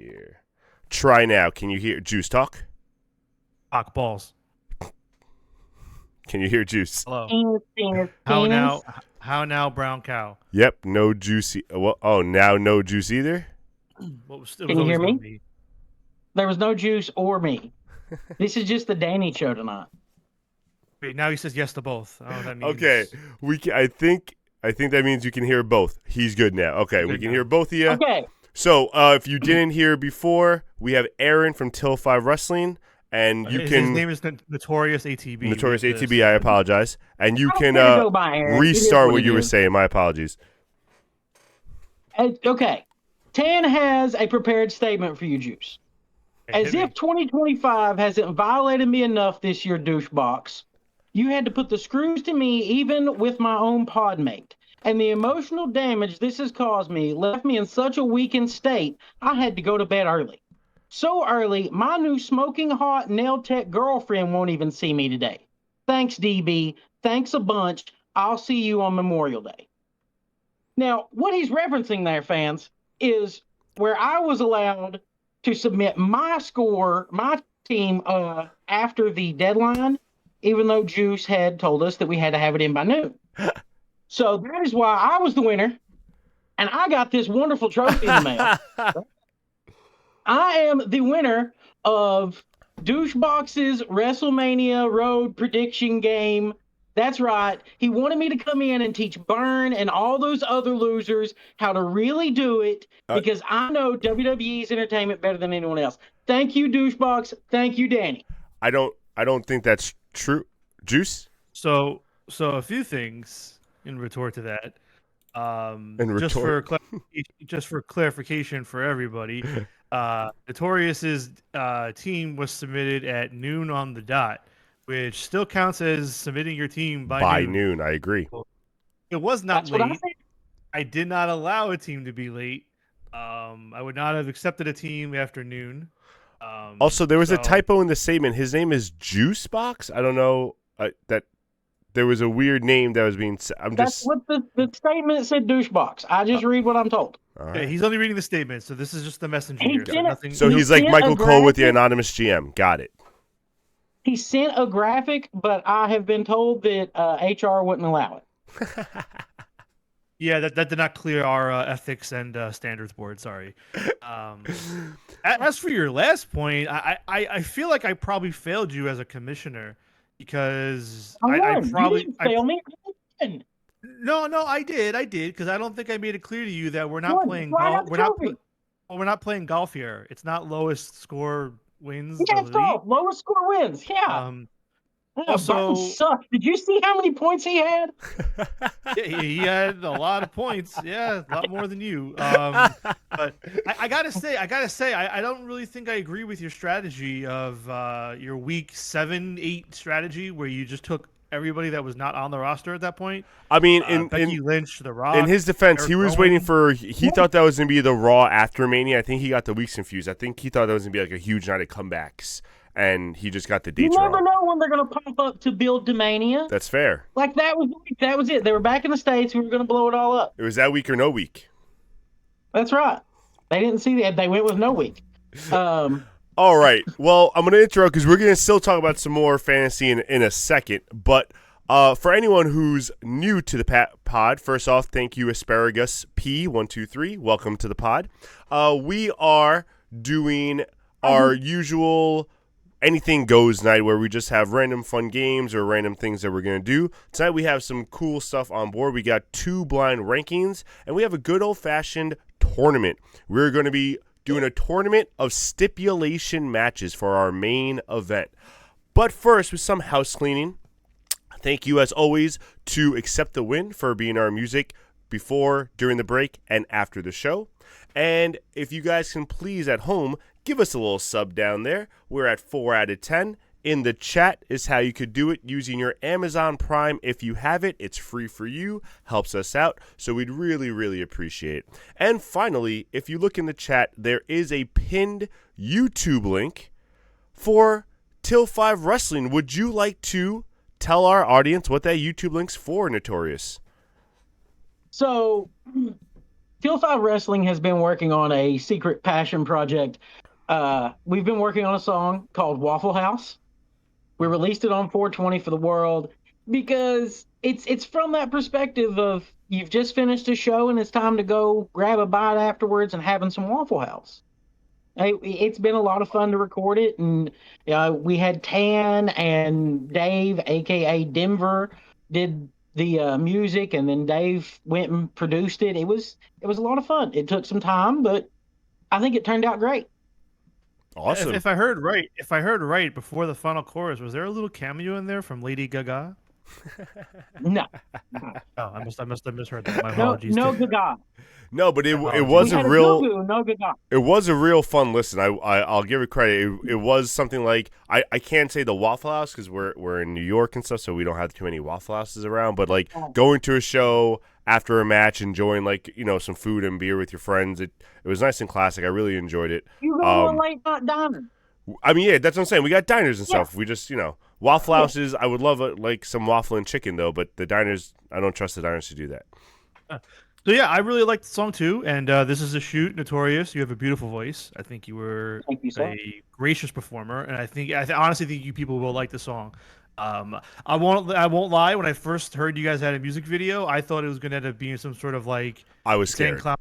here. Try now. Can you hear Juice talk? Cock balls. Can you hear Juice? Hello. How now? How now, brown cow? Yep. No Juice. Now no Juice either. Can you hear me? There was no Juice or me. This is just the Danny show tonight. Wait, now he says yes to both. Oh, that means... Okay. I think that means you can hear both. He's good now. Okay, we can hear both of you. Okay. So if you didn't hear before, we have Aaron from Till 5 Wrestling, and you can. His name is Notorious ATB. Notorious ATB. I apologize, and you can restart what you were saying. My apologies. Okay, Tan has a prepared statement for you, Juice. As if 2025 hasn't violated me enough this year, douchebox. You had to put the screws to me even with my own pod mate. And the emotional damage this has caused me left me in such a weakened state, I had to go to bed early. So early, my new smoking hot nail tech girlfriend won't even see me today. Thanks, DB. Thanks a bunch. I'll see you on Memorial Day. Now, what he's referencing there, fans, is where I was allowed to submit my score, my team, after the deadline, even though Juice had told us that we had to have it in by noon. So that is why I was the winner, and I got this wonderful trophy in the mail. I am the winner of Douchebox's WrestleMania Road prediction game. That's right. He wanted me to come in and teach Byrne and all those other losers how to really do it because I know WWE's entertainment better than anyone else. Thank you, Douchebox. Thank you, Danny. I don't think that's true. Juice? So a few things in retort to that. Just for clarification for everybody, Notorious's team was submitted at noon on the dot, which still counts as submitting your team by noon. I agree. It was not That's late. I did not allow a team to be late. I would not have accepted a team after noon. Also, there was a typo in the statement. His name is Juicebox. I don't know that there was a weird name that was being. That's what the statement said. Douchebox. I just read what I'm told. Right. Yeah, he's only reading the statement, so this is just the messenger here. So he's like Michael Cole with the anonymous GM. Got it. He sent a graphic, but I have been told that HR wouldn't allow it. Yeah, that did not clear our ethics and standards board. Sorry. As for your last point, I feel like I probably failed you as a commissioner because I probably you didn't fail me. No, I did because I don't think I made it clear to you that we're not playing golf. We're not playing golf here. It's not lowest score wins. Yeah, it's golf. Lowest score wins. Yeah. Also, sucks. Did you see how many points he had? Yeah, he had a lot of points. Yeah, a lot more than you. But I gotta say, I don't really think I agree with your strategy of your week 7-8 strategy where you just took everybody that was not on the roster at that point. I mean, Becky Lynch, The Rock. In his defense, Eric he was Rowan. waiting for. He thought that was going to be the Raw after Mania. I think he got the weeks confused. I think he thought that was going to be like a huge night of comebacks, and he just got the dates wrong. You never know when they're going to pop up to build to Mania. That's fair. Like that was it. They were back in the States. We were going to blow it all up. It was that week or no week. That's right. They didn't see that. They went with no week. All right. Well, I'm going to interrupt because we're going to still talk about some more fantasy in a second, but. For anyone who's new to the pod, first off, thank you, Asparagus P123. Welcome to the pod. We are doing our usual anything goes night where we just have random fun games or random things that we're going to do. Tonight we have some cool stuff on board. We got 2 blind rankings, and we have a good old-fashioned tournament. We're going to be doing a tournament of stipulation matches for our main event. But first, with some house cleaning. Thank you, as always, to Accept the Win for being our music before, during the break, and after the show. And if you guys can please, at home, give us a little sub down there. We're at 4 out of 10. In the chat is how you could do it using your Amazon Prime. If you have it, it's free for you, helps us out, so we'd really, really appreciate it. And finally, if you look in the chat, there is a pinned YouTube link for Till 5 Wrestling. Would you like to tell our audience what that YouTube link's for, Notorious? So, Till 5 Wrestling has been working on a secret passion project. We've been working on a song called Waffle House. We released it on 420 for the world because it's from that perspective of you've just finished a show and it's time to go grab a bite afterwards and having some Waffle House. It's been a lot of fun to record it, and we had Tan and Dave, aka Denver, did the music, and then Dave went and produced it. It was a lot of fun. It took some time, but I think it turned out great. Awesome. If I heard right before the final chorus, was there a little cameo in there from Lady Gaga? No, Oh, I must have misheard that. My no, apologies. no good God. No, but it We was We a had real Goo-Goo, no good God. it was a real fun listen. I'll give it credit. It was something like I can't say the Waffle House because we're in New York and stuff, so we don't have too many Waffle Houses around. But like going to a show after a match, enjoying some food and beer with your friends. It was nice and classic. I really enjoyed it. You go to a late night diner. I mean, yeah, that's what I'm saying. We got diners and Yeah. stuff. We just Waffle Houses. I would love some waffle and chicken though, but the diners, I don't trust the diners to do that. So yeah, I really liked the song too, and this is a shoot, Notorious. You have a beautiful voice. I think you were Thank you, sir. a gracious performer, and I honestly think you people will like the song. I won't lie. When I first heard you guys had a music video, I thought it was going to end up being some sort of like I was Insane scared. Clown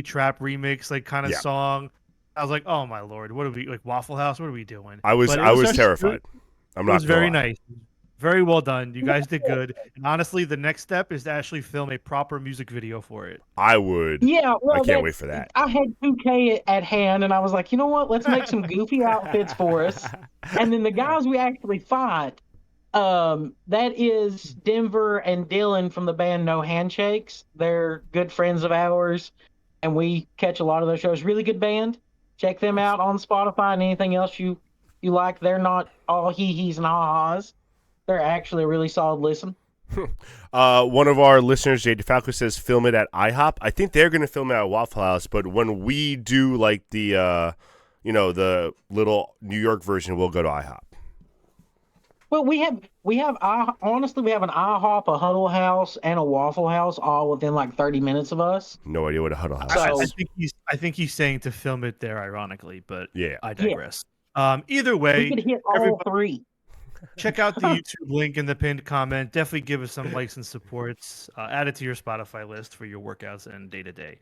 trap remix, like kind of Yeah. song. I was like, oh my lord, what are we like Waffle House? What are we doing? I was But it actually terrified. I'm It not was gonna very lie. nice. Very well done. You guys did good. And honestly, the next step is to actually film a proper music video for it. I would. Yeah, well, I can't wait for that. I had 2K at hand, and I was like, you know what? Let's make some goofy outfits for us. And then the guys we actually fought, that is Denver and Dylan from the band No Handshakes. They're good friends of ours, and we catch a lot of those shows. Really good band. Check them out on Spotify and anything else you like. They're not all hee-hees and ha-has. They're actually a really solid listen. One of our listeners, Jay DeFalco, says film it at IHOP. I think they're going to film it at Waffle House, but when we do like the little New York version, we'll go to IHOP. Well, honestly, we have an IHOP, a Huddle House, and a Waffle House all within like 30 minutes of us. No idea what a Huddle House So- is. I think he's saying to film it there, ironically, but Yeah. I digress. Either way, We could hit all everybody- three. check out the YouTube link in the pinned comment. Definitely give us some likes and supports. Add it to your Spotify list for your workouts and day to day.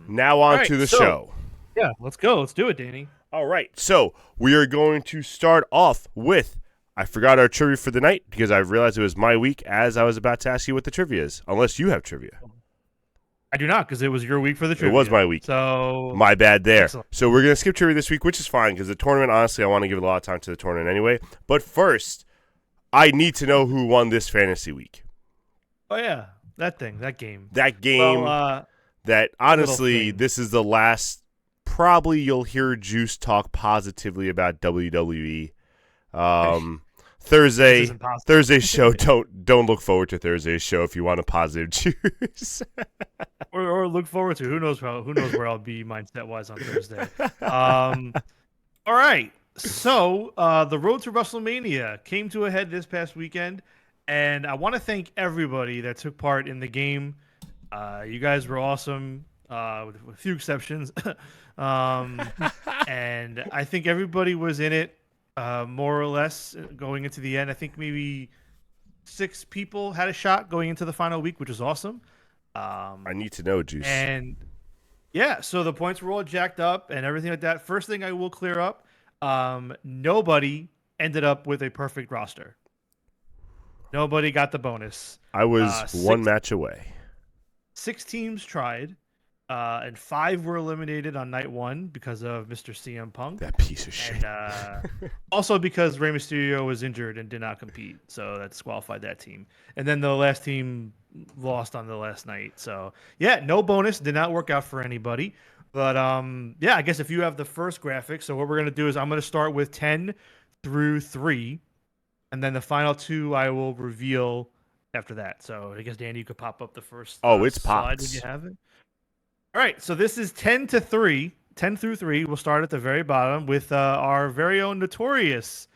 Now on All to right, the so- show. Yeah, let's go. Let's do it, Danny. All right, so we are going to start off with, I forgot our trivia for the night because I realized it was my week as I was about to ask you what the trivia is, unless you have trivia. I do not, because it was your week for the trivia. It was my week. So My bad there. Excellent. So we're going to skip trivia this week, which is fine because the tournament, honestly, I want to give a lot of time to the tournament anyway. But first, I need to know who won this fantasy week. oh yeah, that game. That game that, honestly, thing. this is the last, probably you'll hear Juice talk positively about WWE. This isn't possible. Thursday's show, don't look forward to Thursday's show if you want a positive Juice. or look forward to who knows where I'll be mindset wise on Thursday. All right, so the road to WrestleMania came to a head this past weekend, and I want to thank everybody that took part in the game. You guys were awesome, with a few exceptions, and I think everybody was in it more or less going into the end. I think maybe 6 people had a shot going into the final week, which was awesome. I need to know, Juice. And yeah, so the points were all jacked up and everything like that. First thing I will clear up, nobody ended up with a perfect roster. Nobody got the bonus. I was 6 one match away. 6 teams tried, and 5 were eliminated on night 1 because of Mr. CM Punk. That piece of shit. And also because Rey Mysterio was injured and did not compete, so that disqualified that team. And then the last team lost on the last night. So yeah, no bonus, did not work out for anybody. But yeah, I guess if you have the first graphic, so what we're gonna do is I'm gonna start with 10 through 3, and then the final 2 I will reveal after that. So I guess Danny, you could pop up the first. It's slide pops. when you have it. All right, so this is 10 to 3. 10 through 3. We'll start at the very bottom with our very own Notorious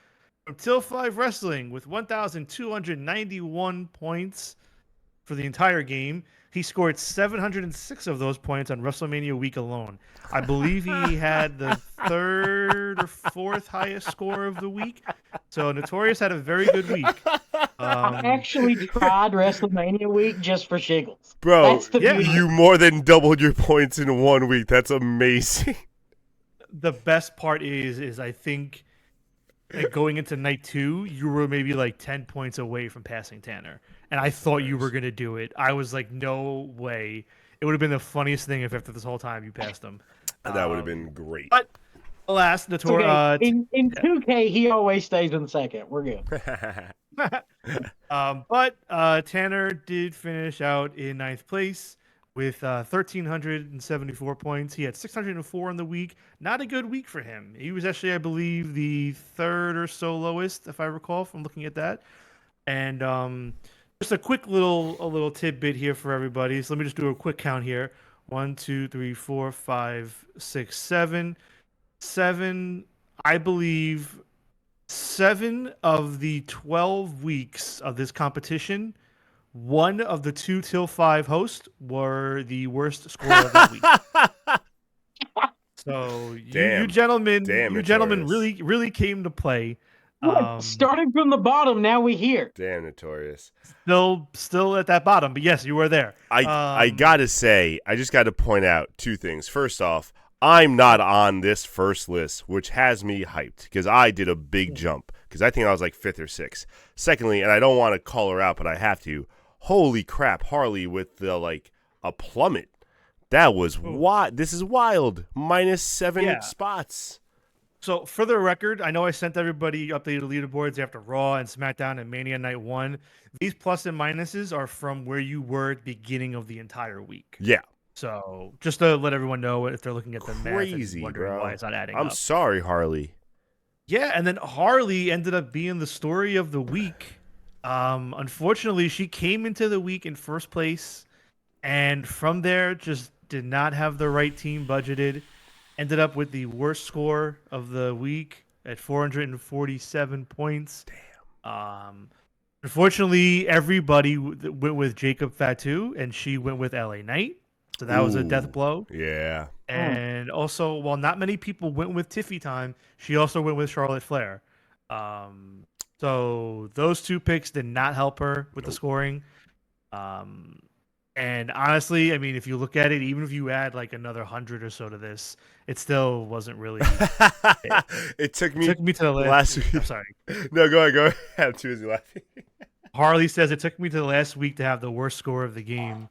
from Till 5 Wrestling with 1,291 points for the entire game. He scored 706 of those points on WrestleMania week alone. I believe he had the third or fourth highest score of the week. So Notorious had a very good week. I actually tried WrestleMania week just for shiggles. Bro, That's the beauty. you more than doubled your points in 1 week. That's amazing. The best part is I think going into night 2, you were maybe like 10 points away from passing Tanner. And I thought you were going to do it. I was like, no way. It would have been the funniest thing if after this whole time you passed him. That would have been great. But alas, Notorious. In 2K, he always stays in second. We're good. But Tanner did finish out in 9th place with 1,374 points. He had 604 in the week. Not a good week for him. He was actually, I believe, the third or so lowest, if I recall, from looking at that. And just a quick little tidbit here for everybody. So let me just do a quick count here. 1, 2, 3, 4, 5, 6, 7. 7, I believe 7 of the 12 weeks of this competition, one of the 2 till 5 hosts were the worst scorer of that week. So you gentlemen really came to play. Starting from the bottom, now we here. Damn, Notorious. Still at that bottom, but yes, you were there. I gotta say, I just got to point out 2 things. First off, I'm not on this first list, which has me hyped because I did a big jump because I think I was like 5th or 6th. Secondly, and I don't want to call her out, but I have to. Holy crap, Harley with the a plummet. That was wild. This is wild. -7 spots. So for the record, I know I sent everybody updated leaderboards after Raw and SmackDown and Mania Night 1. These plus and minuses are from where you were at the beginning of the entire week. Yeah. So just to let everyone know if they're looking at the math and wondering bro. why it's not adding I'm up. sorry, Harley. Yeah, and then Harley ended up being the story of the week. Unfortunately, she came into the week in first place, and from there just did not have the right team budgeted. Ended up with the worst score of the week at 447 points. Damn. Unfortunately, everybody went with Jacob Fatu, and she went with LA Knight. So that was a death blow. Yeah. And also, while not many people went with Tiffy Time, she also went with Charlotte Flair. So those 2 picks did not help her with the scoring. And honestly, I mean, if you look at it, even if you add like another 100 or so to this, it still wasn't really. It took me to the last week. I'm sorry. No, go ahead. I'm too busy laughing. Harley says it took me to the last week to have the worst score of the game.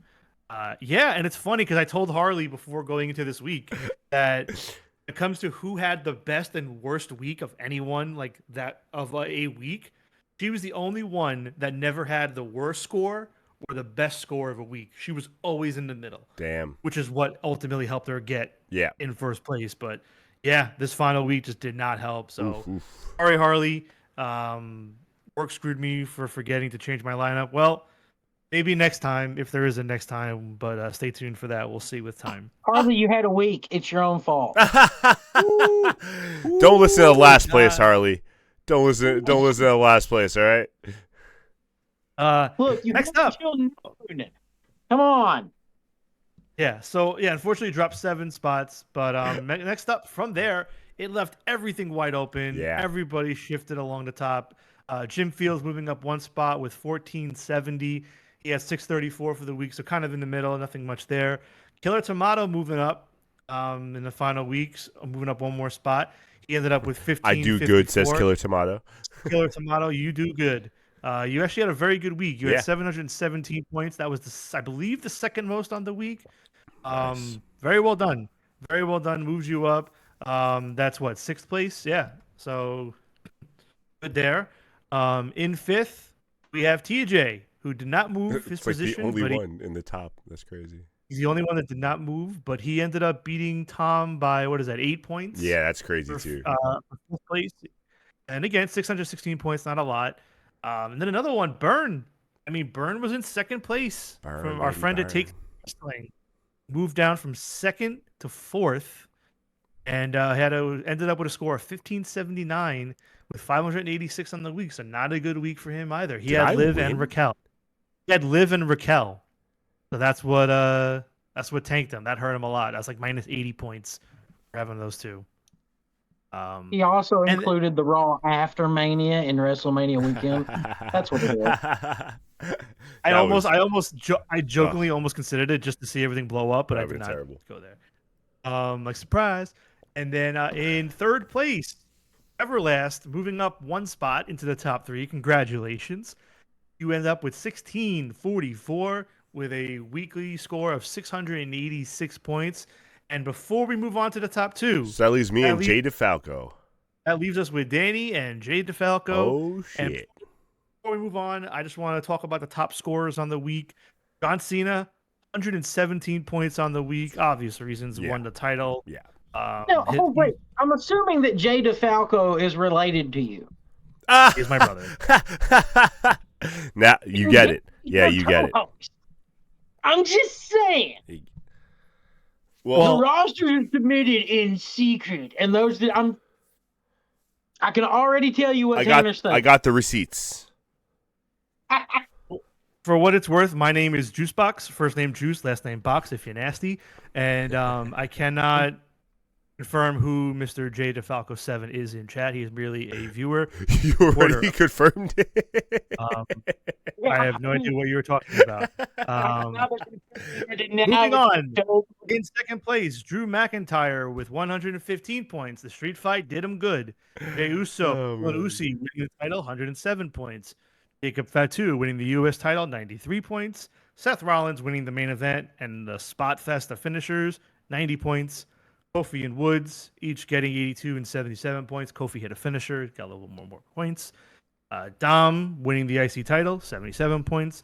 Yeah, and it's funny because I told Harley before going into this week that when it comes to who had the best and worst week of anyone like that of a week, she was the only one that never had the worst score or the best score of a week. She was always in the middle. Damn. Which is what ultimately helped her get in first place. But yeah, this final week just did not help. So sorry, Harley. Work screwed me for forgetting to change my lineup. Well, maybe next time, if there is a next time, but stay tuned for that. We'll see with time. Harley, you had a week. It's your own fault. Don't listen to last place, Harley. Don't listen to last place, all right? Look, you next up. Come on. Yeah, so unfortunately dropped 7 spots, but next up from there, it left everything wide open. Yeah. Everybody shifted along the top. Jim Fields moving up 1 spot with 1470. He had 634 for the week, so kind of in the middle, nothing much there. Killer Tomato moving up in the final weeks, moving up 1 more spot. He ended up with 15. I do good, says Killer Tomato. Killer Tomato, you do good. You actually had a very good week. You had 717 points. That was, I believe, the second most on the week. Nice. Very well done. Very well done. Moves you up. That's what, 6th place? Yeah. So good there. In 5th, we have TJ, who did not move his position. Like the only one in the top. That's crazy. He's the only one that did not move, but he ended up beating Tom by, 8 points? Yeah, that's crazy too. For 5th place. And again, 616 points, not a lot. And then another one, Burn. I mean, Burn was in 2nd place from our friend at Take Wrestling. Moved down from 2nd to 4th, and ended up with a score of 1579 with 586 on the week. So not a good week for him either. He had Liv and Raquel. So that's what tanked him. That hurt him a lot. That's like minus 80 points for having those two. He also and included the Raw after Mania in WrestleMania weekend. That's what it was. I jokingly almost considered it just to see everything blow up, but I did not go there. Like surprise. And then in third place, Everlast, moving up one spot into the top 3. Congratulations. You end up with 1644 with a weekly score of 686 points. And before we move on to the top 2, so that leaves me and Jay DeFalco. That leaves us with Danny and Jay DeFalco. Oh, shit. And before we move on, I just want to talk about the top scorers on the week. John Cena, 117 points on the week. Obvious reasons, won the title. Yeah. Wait. I'm assuming that Jay DeFalco is related to you. He's my brother. Now you get it. Yeah, you get it. I'm just saying. Well, the roster is submitted in secret, and those that I can already tell you what Tanner's thinking. I got the receipts. For what it's worth, my name is Juicebox. First name Juice, last name Box. If you're nasty, and I cannot confirm who Mr. J DeFalco 7 is in chat. He is merely a viewer. You already confirmed it. I have no idea what you were talking about. Moving on. In second place, Drew McIntyre with 115 points. The street fight did him good. Jey Uso, Uzi winning the title, 107 points. Jacob Fatu winning the U.S. title, 93 points. Seth Rollins winning the main event and the Spot Fest of finishers, 90 points. Kofi and Woods each getting 82 and 77 points. Kofi hit a finisher, got a little more points. Dom winning the IC title, 77 points.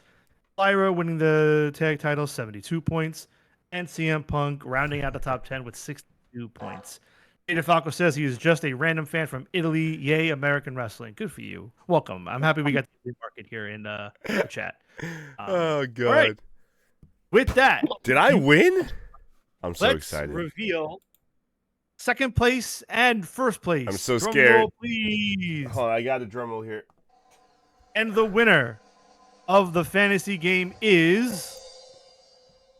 Lyra winning the tag title, 72 points. And CM Punk rounding out the top 10 with 62 points. Jay DeFalco says he is just a random fan from Italy. Yay, American wrestling. Good for you. Welcome. I'm happy we got the market here in the chat. Oh, God. Right. With that. Did I win? I'm so excited. Let's reveal second place and first place. I'm so drum scared. Roll, please. Hold on, I got a drum roll here. And the winner of the fantasy game is...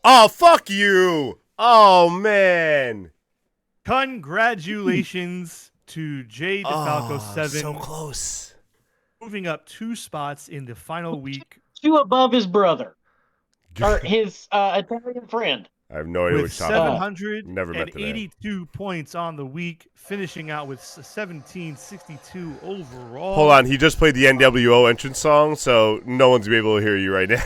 Oh, fuck you. Oh, man. Congratulations to Jay DeFalco 7. So close. Moving up 2 spots in the final week. 2 above his brother. Or his Italian friend. I have no idea what you're talking about. Never met the man. 82 points on the week, finishing out with 1762 overall. Hold on, he just played the NWO entrance song, so no one's gonna be able to hear you right now.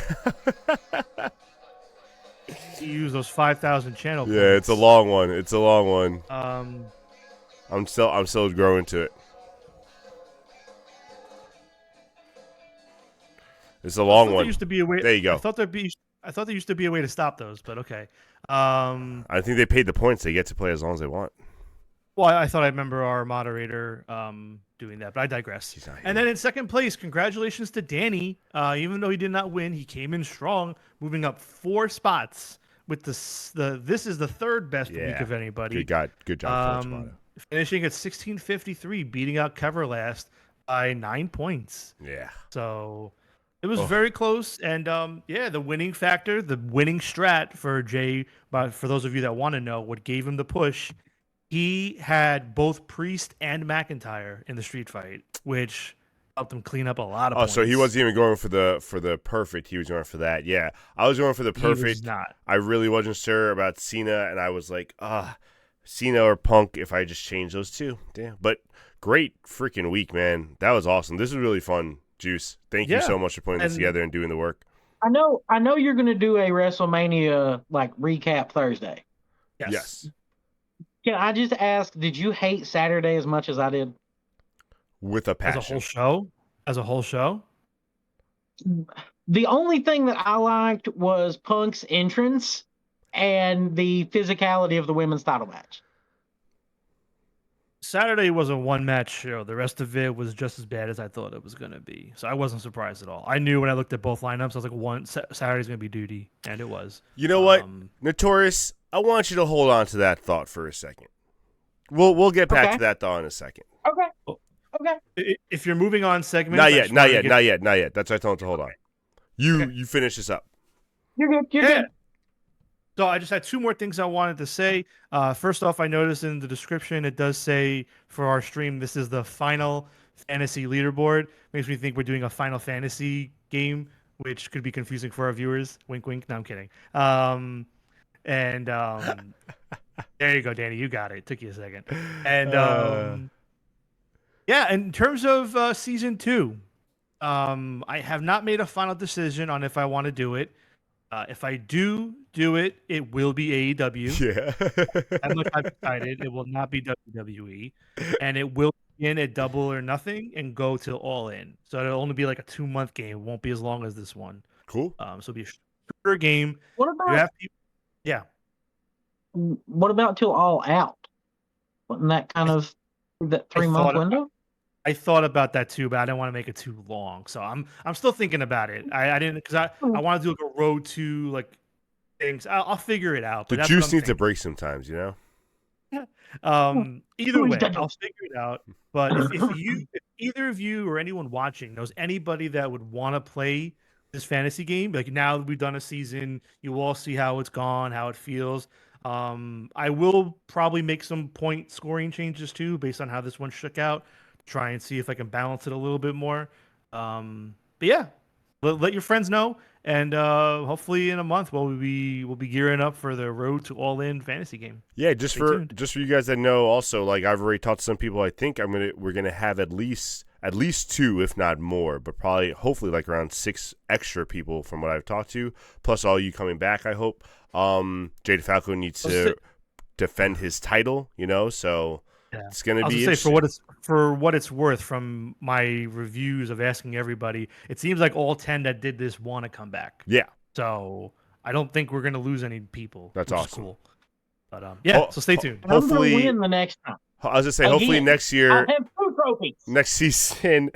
You use those 5,000 channel points. Yeah, it's a long one. It's a long one. I'm still growing to it. It's a long one. There used to be a way. There you go. I thought there used to be a way to stop those, but okay. I think they paid the points. They get to play as long as they want. Well, I thought I remember our moderator doing that, but I digress. And then in second place, congratulations to Danny. Even though he did not win, he came in strong, moving up 4 spots with this is the 3rd best week of anybody. Good job. Finishing at 1653, beating out Coverlast by 9 points. Yeah. So it was very close, and the winning factor, the winning strat for Jay. But for those of you that want to know what gave him the push, he had both Priest and McIntyre in the street fight, which helped him clean up a lot of points. So he wasn't even going for the perfect. He was going for that. Yeah, I was going for the perfect. He was not. I really wasn't sure about Cena, and I was like, Cena or Punk if I just change those two. Damn. But great freaking week, man. That was awesome. This was really fun. Juice, thank you so much for putting this together and doing the work. I know you're going to do a WrestleMania recap Thursday. Yes. Can I just ask, did you hate Saturday as much as I did? With a passion. As a whole show? The only thing that I liked was Punk's entrance and the physicality of the women's title match. Saturday was a one-match show. The rest of it was just as bad as I thought it was going to be. So I wasn't surprised at all. I knew when I looked at both lineups, I was like, Saturday's going to be duty, and it was. You know what, Notorious? I want you to hold on to that thought for a second. We'll get back to that thought in a second. Okay. If you're moving on segments, not yet. That's why I told him to hold on. You finish this up. You're good. You're Yeah. good. So I just had two more things I wanted to say. First off, I noticed in the description it does say for our stream this is the Final Fantasy leaderboard. Makes me think we're doing a Final Fantasy game, which could be confusing for our viewers. Wink, wink. No, I'm kidding. And there you go, Danny. You got it. It took you a second. And yeah, in terms of season 2, I have not made a final decision on if I want to do it. If I do it, it will be AEW. Yeah. That much I've decided. It will not be WWE, and it will begin at Double or Nothing and go till All In. So it'll only be like a 2-month game. It won't be as long as this one. Cool. So it'll be a shorter game. What You about have people, yeah. till All Out? Wasn't that kind of that 3-month window? I thought about that too, but I didn't want to make it too long. So I'm still thinking about it. I didn't because I want to do like a road to like things. I'll figure it out. The But juice needs a break sometimes, you know. Either way, I'll figure it out. But if either of you or anyone watching knows anybody that would want to play this fantasy game, like now that we've done a season, you all see how it's gone, how it feels. I will probably make some point scoring changes too, based on how this one shook out. Try and see if I can balance it a little bit more. But yeah, let your friends know, and hopefully in a month we'll be gearing up for the road to All In fantasy game. Yeah, just for you guys that know, also like I've already talked to some people. I think we're gonna have at least 2, if not more, but probably hopefully like around 6 extra people from what I've talked to, plus all you coming back. I hope. Jay DeFalco needs to defend his title, you know, so. Yeah. It's going to be interesting. For what it's worth, from my reviews of asking everybody, it seems like all 10 that did this want to come back. Yeah. So I don't think we're going to lose any people. That's awesome. Cool. But yeah, so stay tuned. Hopefully, win the next time. I was going to say, hopefully next year, I'll have 2 trophies. Next season,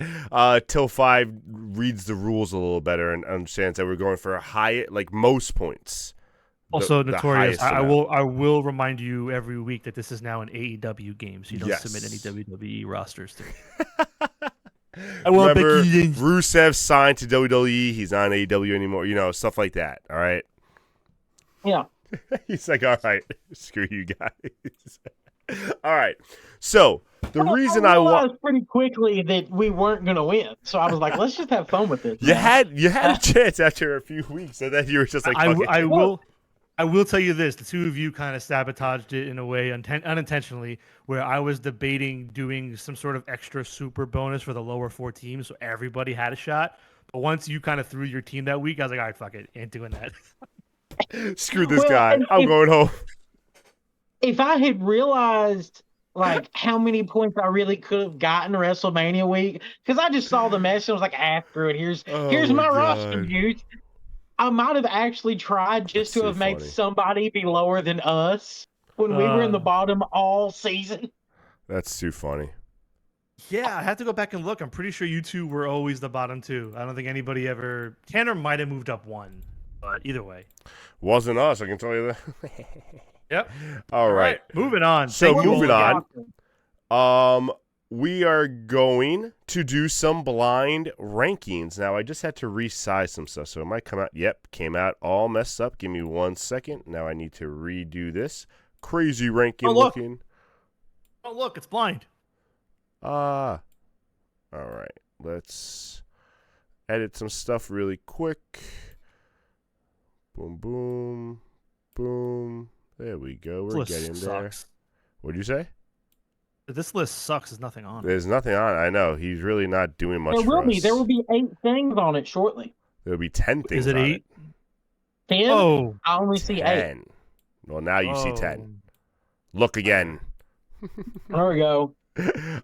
Till 5 reads the rules a little better and understands that we're going for a high, like most points. Also, Notorious, I will remind you every week that this is now an AEW game, so you don't submit any WWE rosters to it. Remember, Rusev signed to WWE. He's not on AEW anymore. You know, stuff like that. All right? Yeah. He's like, all right, screw you guys. All right. So, the reason I realized pretty quickly that we weren't going to win. So I was like, let's just have fun with this. You had a chance after a few weeks, so then you were just like, I will tell you this: the two of you kind of sabotaged it in a way unintentionally, where I was debating doing some sort of extra super bonus for the lower 4 teams, so everybody had a shot. But once you kind of threw your team that week, I was like, all right, fuck it, ain't doing that. Screw this guy. I'm going home. If I had realized like how many points I really could have gotten WrestleMania week, because I just saw the message, I was like, screw it. Here's my roster, dude. I might have actually tried just to have made somebody be lower than us when we were in the bottom all season. That's too funny. Yeah, I have to go back and look. I'm pretty sure you two were always the bottom 2. I don't think anybody ever. Tanner might have moved up 1, but either way, wasn't us. I can tell you that. Yep. All right. Moving on. So moving on. We are going to do some blind rankings. Now, I just had to resize some stuff, so it might come out. Yep, came out all messed up. Give me 1 second. Now I need to redo this. Crazy ranking looking. Oh, look, it's blind. All right. Let's edit some stuff really quick. Boom, boom, boom. There we go. We're getting there. What'd you say? This list sucks. There's nothing on it. There's nothing on it. I know. He's really not doing much for us. There will be 8 things on it shortly. There will be 10 things. Is it 8? 10? Oh. I only see 10. 8. Well, now you see 10. Look again. There we go.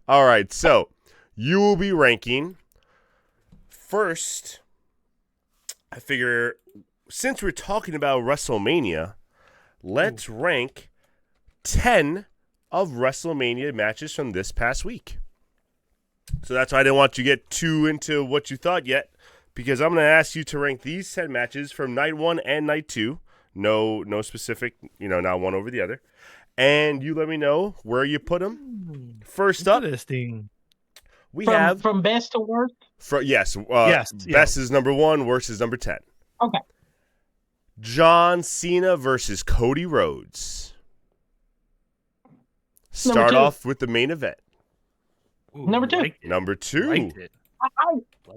All right. So, you will be ranking. First, I figure, since we're talking about WrestleMania, let's rank 10 of WrestleMania matches from this past week. So that's why I didn't want you to get too into what you thought yet, because I'm going to ask you to rank these 10 matches from night 1 and night 2. No specific, not one over the other. And you let me know where you put them. First up, we have from best to worst. Yes. Yes. Best is number 1, worst is number 10. Okay. John Cena versus Cody Rhodes. Number Start two. off with the main event. Ooh, Number two. liked it. Number 2. Liked it.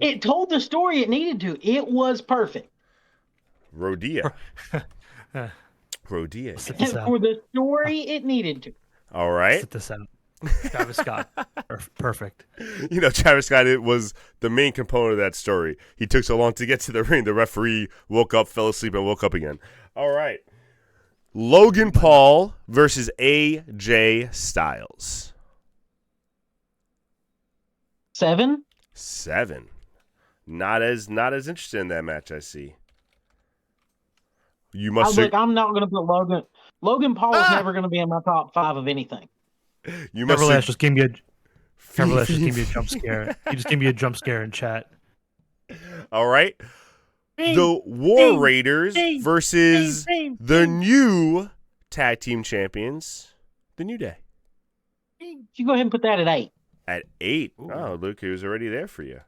It told the story it needed to. It was perfect. Rodea. Let's Rodea. sit this out. For the story it needed to. All right. Sit this out. Travis Scott. Perfect. You know, Travis Scott was the main component of that story. He took so long to get to the ring. The referee woke up, fell asleep, and woke up again. All right. Logan Paul versus AJ Styles. 7. 7. Not as interested in that match, I see. You must I'm not going to put Logan. Logan Paul is never going to be in my top 5 of anything. you must Nevertheless, just gave me a jump scare. You just gave me a jump scare in chat. All right. The War Raiders versus the new tag team champions, the New Day. You go ahead and put that at 8. At 8. Ooh. Oh, look, it was already there for you.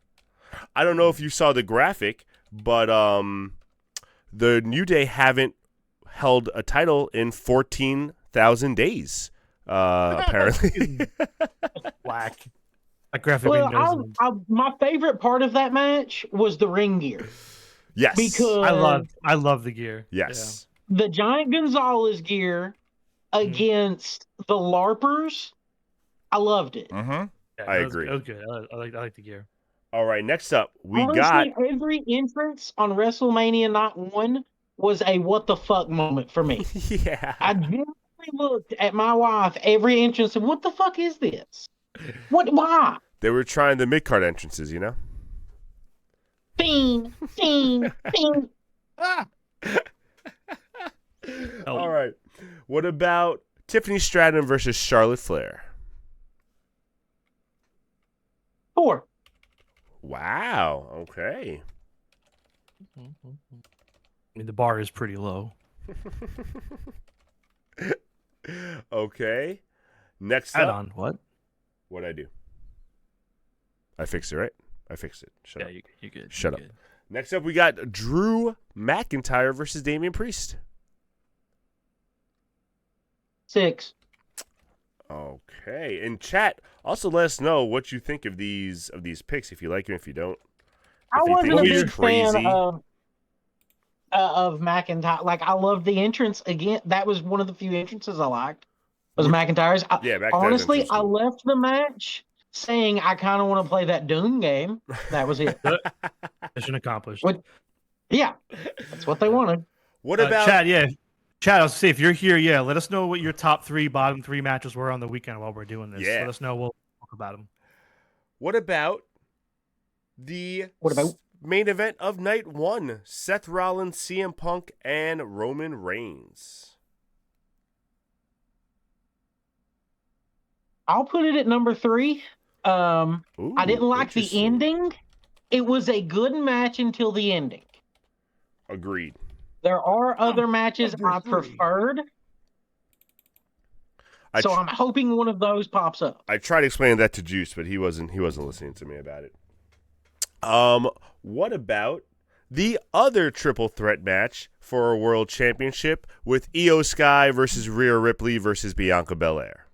I don't know if you saw the graphic, but the New Day haven't held a title in 14,000 days, apparently. Whack. That graphic Well, my favorite part of that match was the ring gear. Yes. Because I love the gear. Yes. the Giant Gonzalez gear against the LARPers, I loved it. Mm-hmm. Yeah, I that was- agree. That was good. I like the gear. All right, next up, we Honestly, got... every entrance on WrestleMania Night 1 was a what the fuck moment for me. Yeah. I genuinely looked at my wife every entrance and what the fuck is this? Why? They were trying the mid-card entrances, you know? Bing, bing, bing. All right. What about Tiffany Stratton versus Charlotte Flair? 4. Wow. Okay. I mean, the bar is pretty low. Okay. Next Add up. on what? What'd I do? I fixed it, right? I fixed it. Shut up. You're good. Shut you're up. good. Next up, we got Drew McIntyre versus Damian Priest. 6. Okay. In chat, also let us know what you think of these picks. If you like them, if you don't. I If you wasn't a think he's big fan crazy. of McIntyre. Like, I loved the entrance again. That was one of the few entrances I liked. Was McIntyre's. Yeah, McIntyre's Honestly, I interesting. left the match saying I kind of want to play that Doom game. That was it. Mission accomplished. What- Yeah, that's what they wanted. What about Chad? Yeah, Chad. I was say if you're here, yeah, let us know what your top 3, bottom 3 matches were on the weekend while we're doing this. Yeah. Let us know. We'll talk about them. what about the What about- main event of night 1? Seth Rollins, CM Punk, and Roman Reigns. I'll put it at number 3. I Ooh, didn't like the interesting. ending. It was a good match until the ending. Agreed. There are other matches I number 3. preferred, so I'm hoping one of those pops up. I tried explaining that to Juice, but he wasn't listening to me about it. What about the other triple threat match for a world championship with Io Sky versus Rhea Ripley versus Bianca Belair?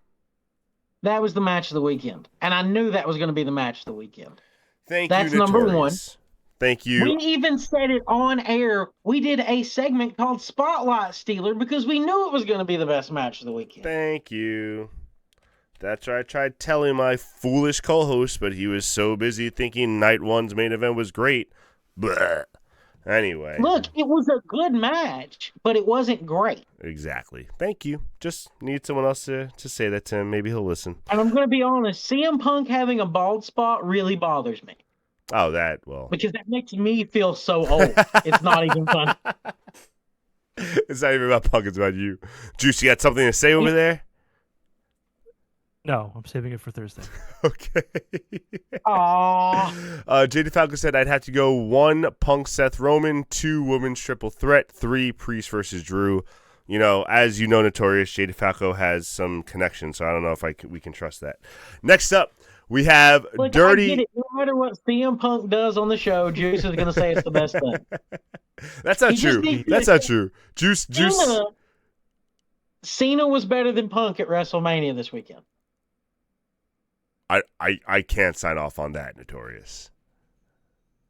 That was the match of the weekend, and I knew that was going to be the match of the weekend. Thank That's you, number Notorious. Thank you. We even said it on air. We did a segment called Spotlight Stealer because we knew it was going to be the best match of the weekend. Thank you. That's right. I tried telling my foolish co-host, but he was so busy thinking night 1's main event was great. Blah. Anyway. Look, it was a good match, but it wasn't great. Exactly. Thank you. Just need someone else to say that to him. Maybe he'll listen. And I'm going to be honest, CM Punk having a bald spot really bothers me Oh, well. because that makes me feel so old. It's not even fun. It's not even about Punk. It's about you. Juice, you got something to say over there? No, I'm saving it for Thursday. Okay. Aww. JD Falco said I'd have to go 1 Punk Seth Roman, 2 Women's Triple Threat, 3 Priest versus Drew. You know, as you know, Notorious, JD Falco has some connections, so I don't know if we can trust that. Next up, We have Look, I get Dirty. it. No matter what CM Punk does on the show, Juice is going to say it's the best thing. That's not He just true. needs That's to- not true. Juice. Cena was better than Punk at WrestleMania this weekend. I can't sign off on that, Notorious.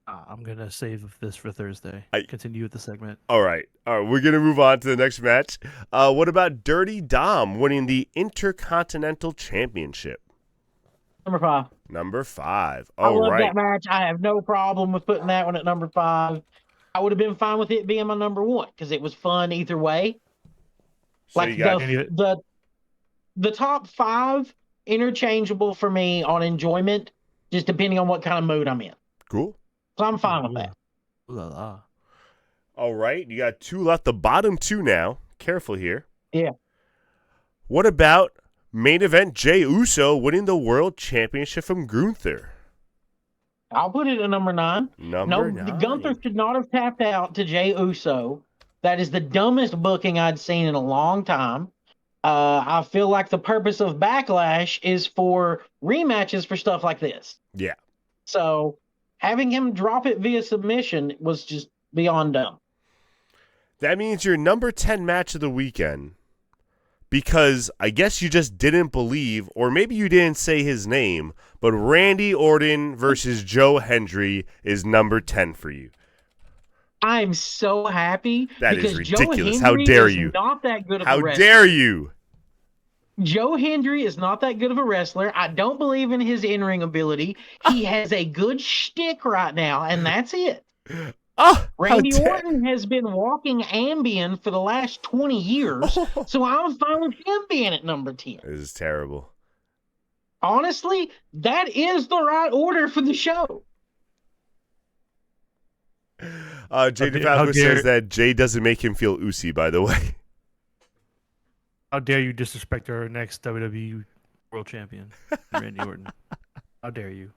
I'm gonna save this for Thursday. Continue with the segment. All right. We're gonna move on to the next match. What about Dirty Dom winning the Intercontinental Championship? Number 5. I love that match. I have no problem with putting that one at number 5. I would have been fine with it being my number 1 because it was fun either way. So Like you got the top 5 interchangeable for me on enjoyment, just depending on what kind of mood I'm in. cool. So I'm fine with that. Ooh la la. All right, you got 2 left. The bottom 2 now. Careful here. Yeah. What about main event Jey Uso winning the World Championship from Gunther? I'll put it at number 9. Number 9. Gunther should not have tapped out to Jey Uso. That is the dumbest booking I'd seen in a long time. I feel like the purpose of Backlash is for rematches for stuff like this. Yeah. So having him drop it via submission was just beyond dumb. That means your number 10 match of the weekend, because I guess you just didn't believe, or maybe you didn't say his name, but Randy Orton versus Joe Hendry is number 10 for you. I'm so happy That because is ridiculous. Joe How Hendry dare is you? not that good of How a wrestler. dare you? Joe Hendry is not that good of a wrestler. I don't believe in his in-ring ability. He has a good shtick right now, and that's it. Oh, Randy Orton has been walking Ambien for the last 20 years, so I'm fine with him being at number 10. This is terrible. Honestly, that is the right order for the show. Jay DeFalco says that Jay doesn't make him feel oozy, by the way. How dare you disrespect our next WWE World Champion, Randy Orton? How dare you?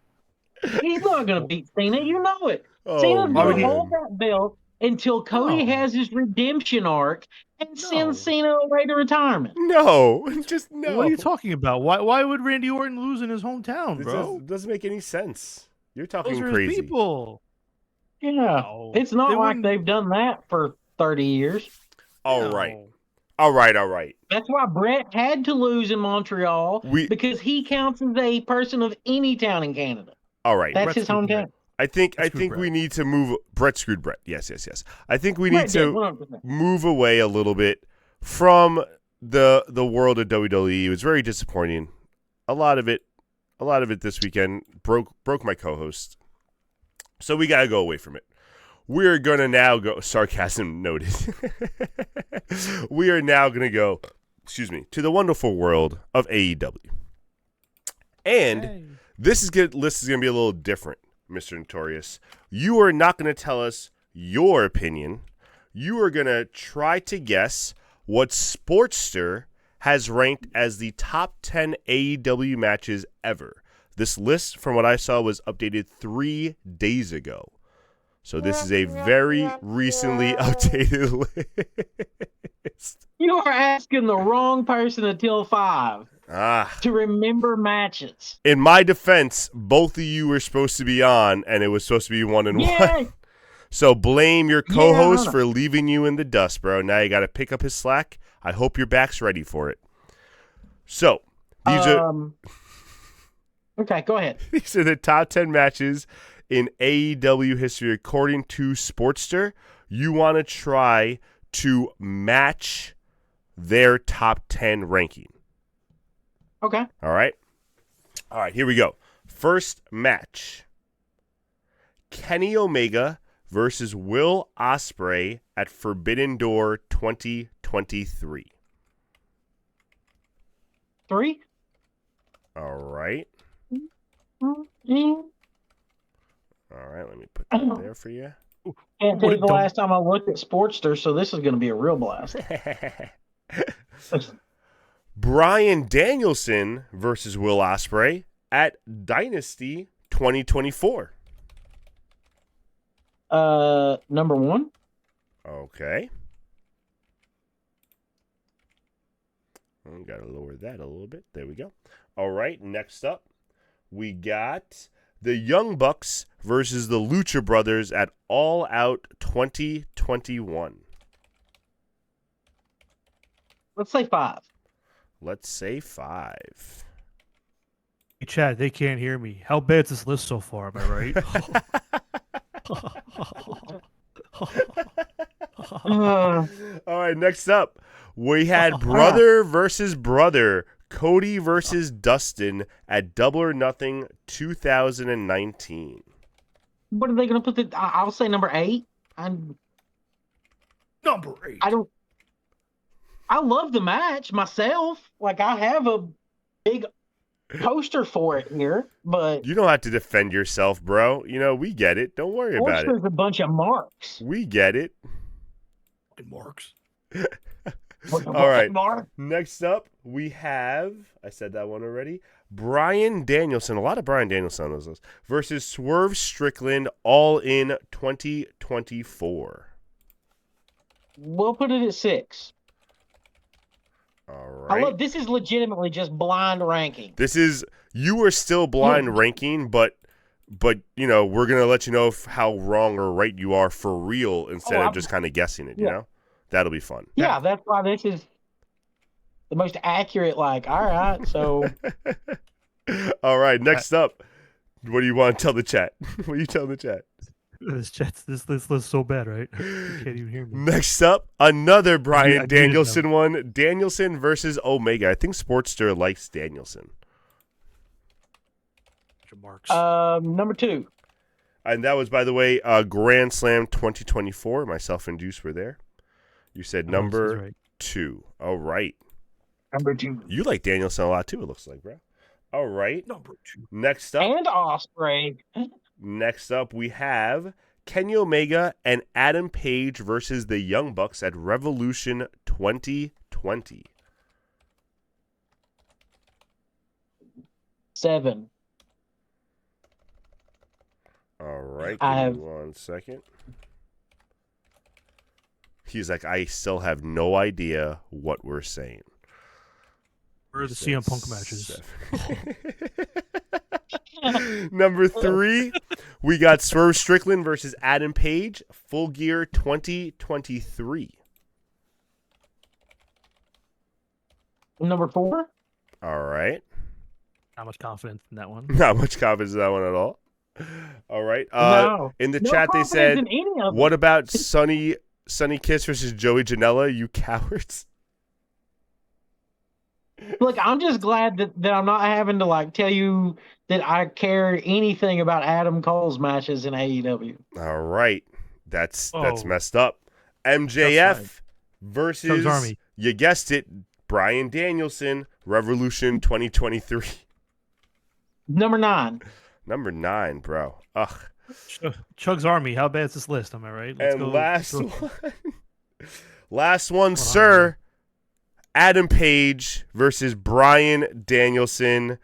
He's not going to beat Cena. You know it. Oh, Cena's going to man. hold that belt until Cody has his redemption arc and send Cena away to retirement. No, just no. What are you talking about? Why would Randy Orton lose in his hometown, bro? Doesn't make any sense. You're talking Those are his crazy. people. Yeah. No. It's not They like wouldn't- they've done that for 30 years. All No. right. All right. That's why Brett had to lose in Montreal because he counts as a person of any town in Canada. All right. That's his hometown. I think Brett. we need to move. Brett screwed Brett. Yes. I think we need Brett did, to 100%. move away a little bit from the world of WWE. It was very disappointing. A lot of it this weekend broke my co-host. So we gotta go away from it. We're gonna now go. Sarcasm noted. We are now gonna go. To the wonderful world of AEW. And this list is gonna be a little different, Mr. Notorious. You are not gonna tell us your opinion. You are gonna try to guess what Sportster has ranked as the top 10 AEW matches ever. This list, from what I saw, was updated 3 days ago. So this is a very recently updated list. You are asking the wrong person until 5 to remember matches. In my defense, both of you were supposed to be on, and it was supposed to be 1 and 1. So blame your co-host for leaving you in the dust, bro. Now you got to pick up his slack. I hope your back's ready for it. So these are okay. Go ahead. These are the top 10 matches in AEW history according to Sportster. You want to try to match their top 10 ranking. Okay. All right, here we go. First match. Kenny Omega versus Will Ospreay at Forbidden Door 2023. 3. All right. Mm-hmm. All right, let me put that there for you. Can't tell you the last time I looked at Sportster, so this is going to be a real blast. Bryan Danielson versus Will Ospreay at Dynasty 2024. Number 1. Okay. Got to lower that a little bit. There we go. All right, next up, we got the Young Bucks versus the Lucha Brothers at All Out 2021. Let's say 5. Let's say 5. Hey, Chad, they can't hear me. How bad's this list so far? Am I right? Uh, All right, next up, we had brother versus brother, Cody versus Dustin at Double or Nothing 2019. what are they going to put? I'll say number 8. Number 8. I love the match myself. Like, I have a big poster for it here, but You don't have to defend yourself, bro. You know, we get it. Don't worry about it. poster's a bunch of marks. We get it. Marks. All right. Mark. Next up, we have, I said that one already, Bryan Danielson, a lot of Bryan Danielson on this list, versus Swerve Strickland, All In 2024. We'll put it at 6. All right. This is legitimately just blind ranking. This is, you are still blind ranking, but you know, we're going to let you know how wrong or right you are for real instead of just kind of guessing it, you know? That'll be fun. Yeah, that's why this is the most accurate, like, all right, so. All right, next up, what do you want to tell the chat? What are you telling the chat? This list is so bad, right? You can't even hear me. Next up, another Bryan I Danielson one. Danielson versus Omega. I think Sportster likes Danielson. Marks. Number 2. And that was, by the way, Grand Slam 2024. Myself and Deuce were there. You said number 2. All right. Number 2. You like Danielson a lot, too, it looks like, bro. All right. Number 2. Next up. And Ospreay. Next up, we have Kenny Omega and Adam Page versus the Young Bucks at Revolution 2020. 7. All right, give me 1 second. He's like, I still have no idea what we're saying. Where are the CM Punk matches? Number 3, we got Swerve Strickland versus Adam Page, Full Gear 2023. Number 4. All right. Not much confidence in that one. Not much confidence in that one at all. All right. No. In the No chat, they confidence said, in any of what them. about Sonny Kiss versus Joey Janela, you cowards? Look, I'm just glad that I'm not having to like tell you that I care anything about Adam Cole's matches in AEW. All right. That's Oh. messed up. MJF versus, Army. you guessed it, Bryan Danielson, Revolution 2023. Number 9. Number 9, bro. Ugh. Chug's Army. How bad's this list? Am I right? Let's And go. last one, sir. Adam Page versus Bryan Danielson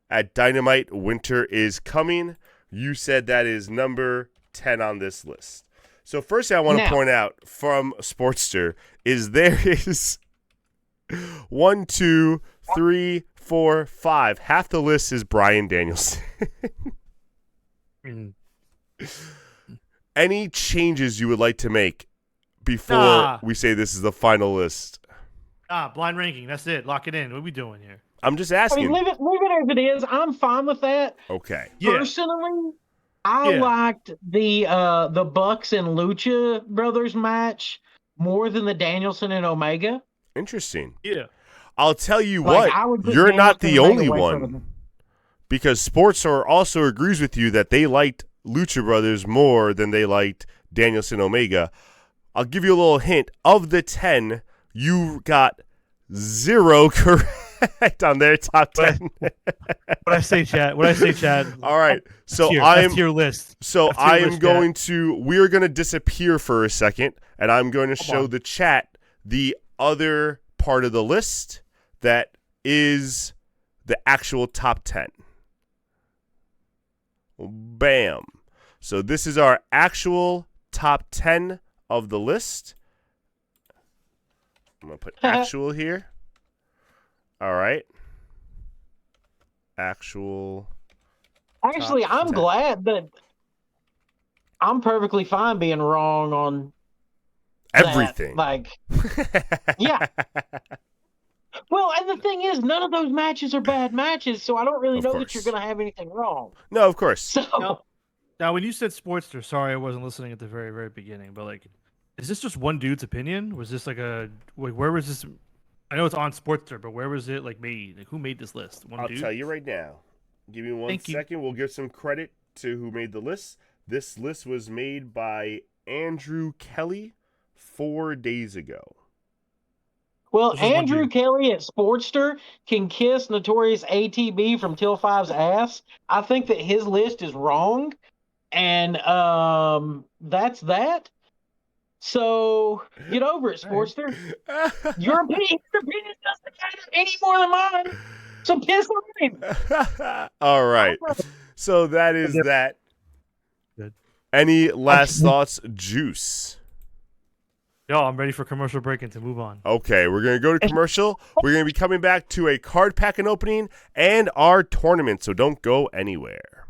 at Dynamite Winter is Coming. You said that is number 10 on this list. So first thing I want to point out from Sportster is there is 1, 2, 3, 4, 5. Half the list is Bryan Danielson. Any changes you would like to make before we say this is the final list? Blind ranking. That's it. Lock it in. What are we doing here? I'm just I asking. mean, leave it as it is. I'm fine with that. Okay. Yeah. Personally, I liked the Bucks and Lucha Brothers match more than the Danielson and Omega. Interesting. Yeah. I'll tell you Like, what, I would put you're not Danielson the and only Omega away from one. them. Because Sportster also agrees with you that they liked Lucha Brothers more than they liked Danielson Omega. I'll give you a little hint. Of the 10, you got 0 correct on their top 10. What I say, Chad? All right. So that's your list. So That's your I am list, going to, we're going to disappear for a second, and I'm going to show on. the chat the other part of the list that is the actual top 10. Bam. So this is our actual top 10 of the list. I'm going to put actual here. All right. Actual Actually, top I'm 10. glad that I'm perfectly fine being wrong on that. Everything. Like, yeah. Well, and the thing is, none of those matches are bad matches, so I don't really Of know that you're course. going to have anything wrong. No, of course. So, Now, when you said Sportster, sorry I wasn't listening at the very, very beginning, but like, is this just one dude's opinion? Was this like where was this? I know it's on Sportster, but where was it like made? Like, who made this list? One I'll dude? tell you right now. Give me one Thank you. second. We'll give some credit to who made the list. This list was made by Andrew Kelly 4 days ago. well, This is one Andrew dude. Kelly at Sportster can kiss Notorious ATB from Till Five's ass. I think that his list is wrong, and that's that. So get over it, All right. Sportster. Your opinion doesn't matter any more than mine. So piss on him. All right. So that is that. Good. Any last thoughts, Juice? Yo, I'm ready for commercial break and to move on. Okay, we're going to go to commercial. We're going to be coming back to a card packing opening and our tournament, so don't go anywhere.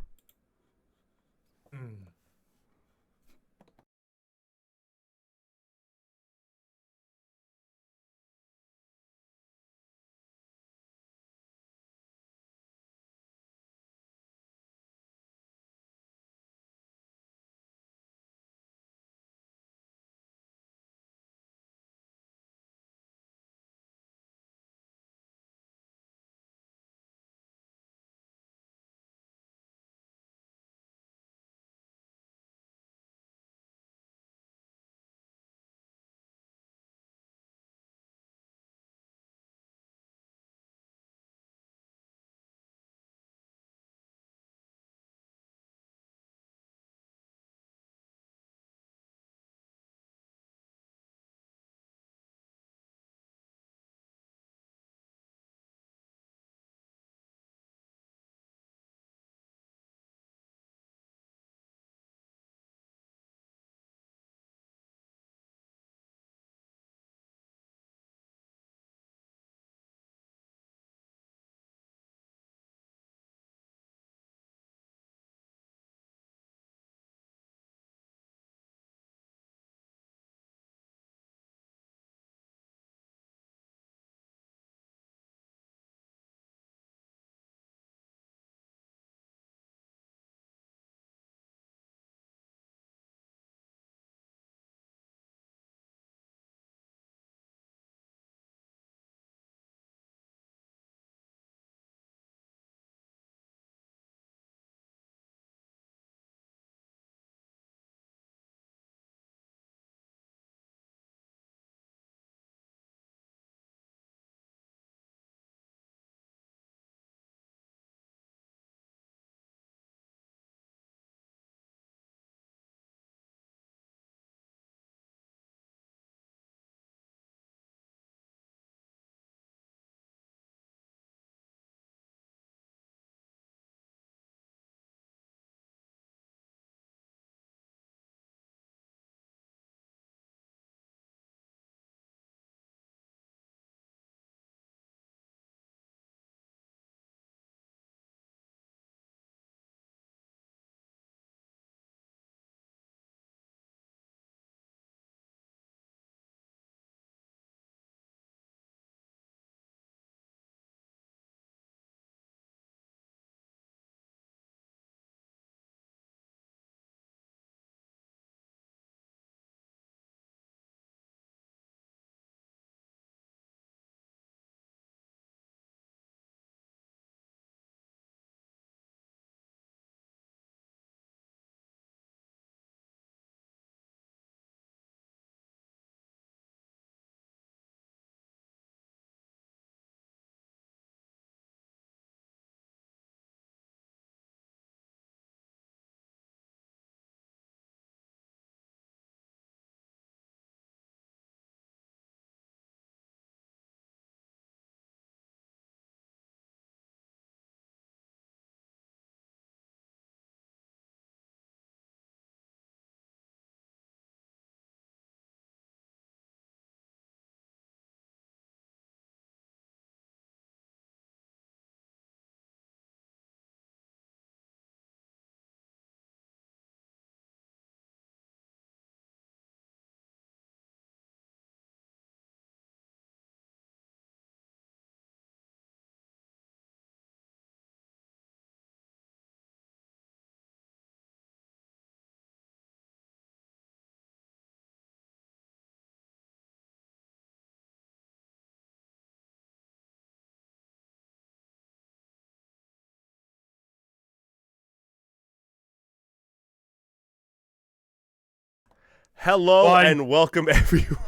Hello Bye. and welcome, everyone.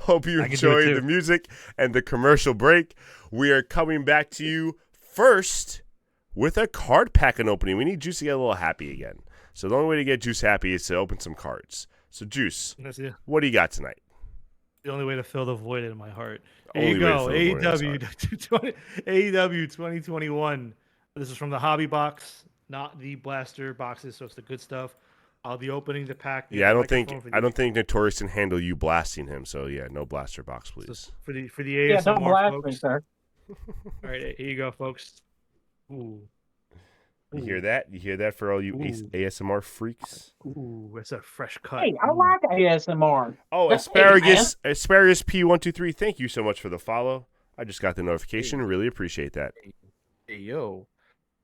Hope you enjoyed the music and the commercial break. We are coming back to you first with a card packing opening. We need Juice to get a little happy again. So the only way to get Juice happy is to open some cards. So Juice, what do you got tonight? The only way to fill the void in my heart. Here Only you go. way to fill the void AEW 2021. This is from the hobby box, not the blaster boxes, so it's the good stuff. I'll be opening the pack. Yeah, I don't think Notorious can handle you blasting him. So yeah, no blaster box, please. For the ASMR don't blast folks. me, sir. All right, here you go, folks. Ooh. You hear that? You hear that for all you ASMR freaks? Ooh, it's a fresh cut. Hey, I like ASMR. Oh, Asparagus P123, thank you so much for the follow. I just got the notification. Really appreciate that. Hey, yo.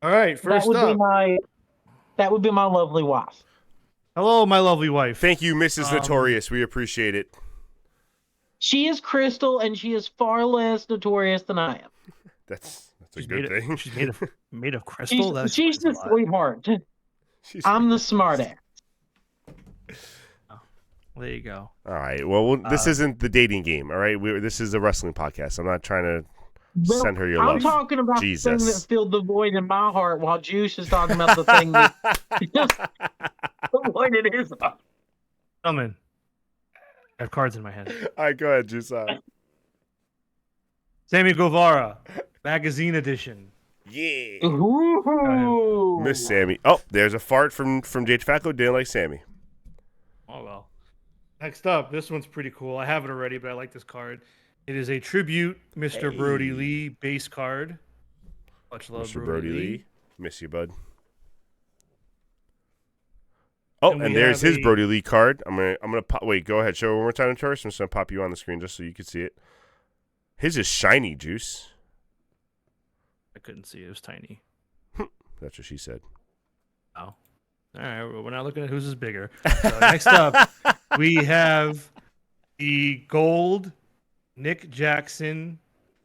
All right, first That would be my lovely wife. Hello, my lovely wife. Thank you, Mrs. Notorious. We appreciate it. She is crystal, and she is far less notorious than I am. That's a good thing. She's made of crystal. She's the sweetheart. I'm the smartass. Oh, there you go. All right. Well, this isn't the dating game. All right. This is a wrestling podcast. I'm not trying to send her your love. I'm talking about Jesus. the thing that filled the void in my heart, while Juice is talking about the thing that just the void in his heart. Gentlemen, I have cards in my hand. All right. Go ahead, Juice. Sammy Guevara, magazine edition. Yeah. Ooh. Miss Sammy. Oh, there's a fart from Jay Tobacco. Didn't like Sammy. Oh, well. Next up, this one's pretty cool. I have it already, but I like this card. It is a tribute Mr. Brody Lee base card. Much love, Mr. Brody Lee. Miss you, bud. Oh, and there's his a... Brody Lee card. I'm gonna pop. Wait, go ahead. Show it one more time, Notorious. I'm just gonna pop you on the screen just so you can see it. His is shiny, Juice. I couldn't see it. It was tiny. That's what she said. Oh. All right. We're not looking at whose is bigger. So next up, we have the gold Nick Jackson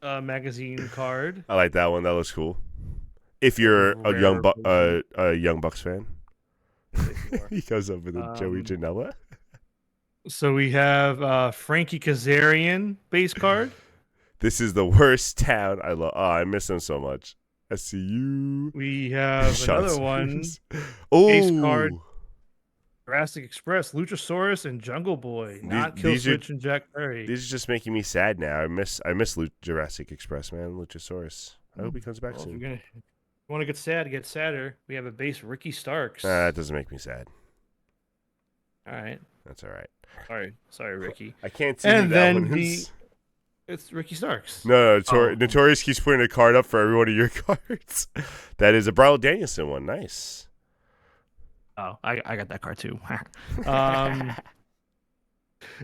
magazine card. I like that one. That looks cool. If you're a Young Bucks fan. He goes up with a Joey Janela. So we have Frankie Kazarian base card. This is the worst town. I miss him so much. SCU. We have another one. Oh, base card. Jurassic Express, Luchasaurus, and Jungle Boy. Not Killswitch and Jack Perry. These are just making me sad now. I miss Jurassic Express, man. Luchasaurus. I hope he comes back soon. If you want to get sad, get sadder. We have a base Ricky Starks. That doesn't make me sad. All right. That's all right. Sorry, Ricky. I can't see and that then one. It's Ricky Starks. No, Notorious keeps putting a card up for every one of your cards. That is a Bryle Danielson one. Nice. Oh, I got that card too.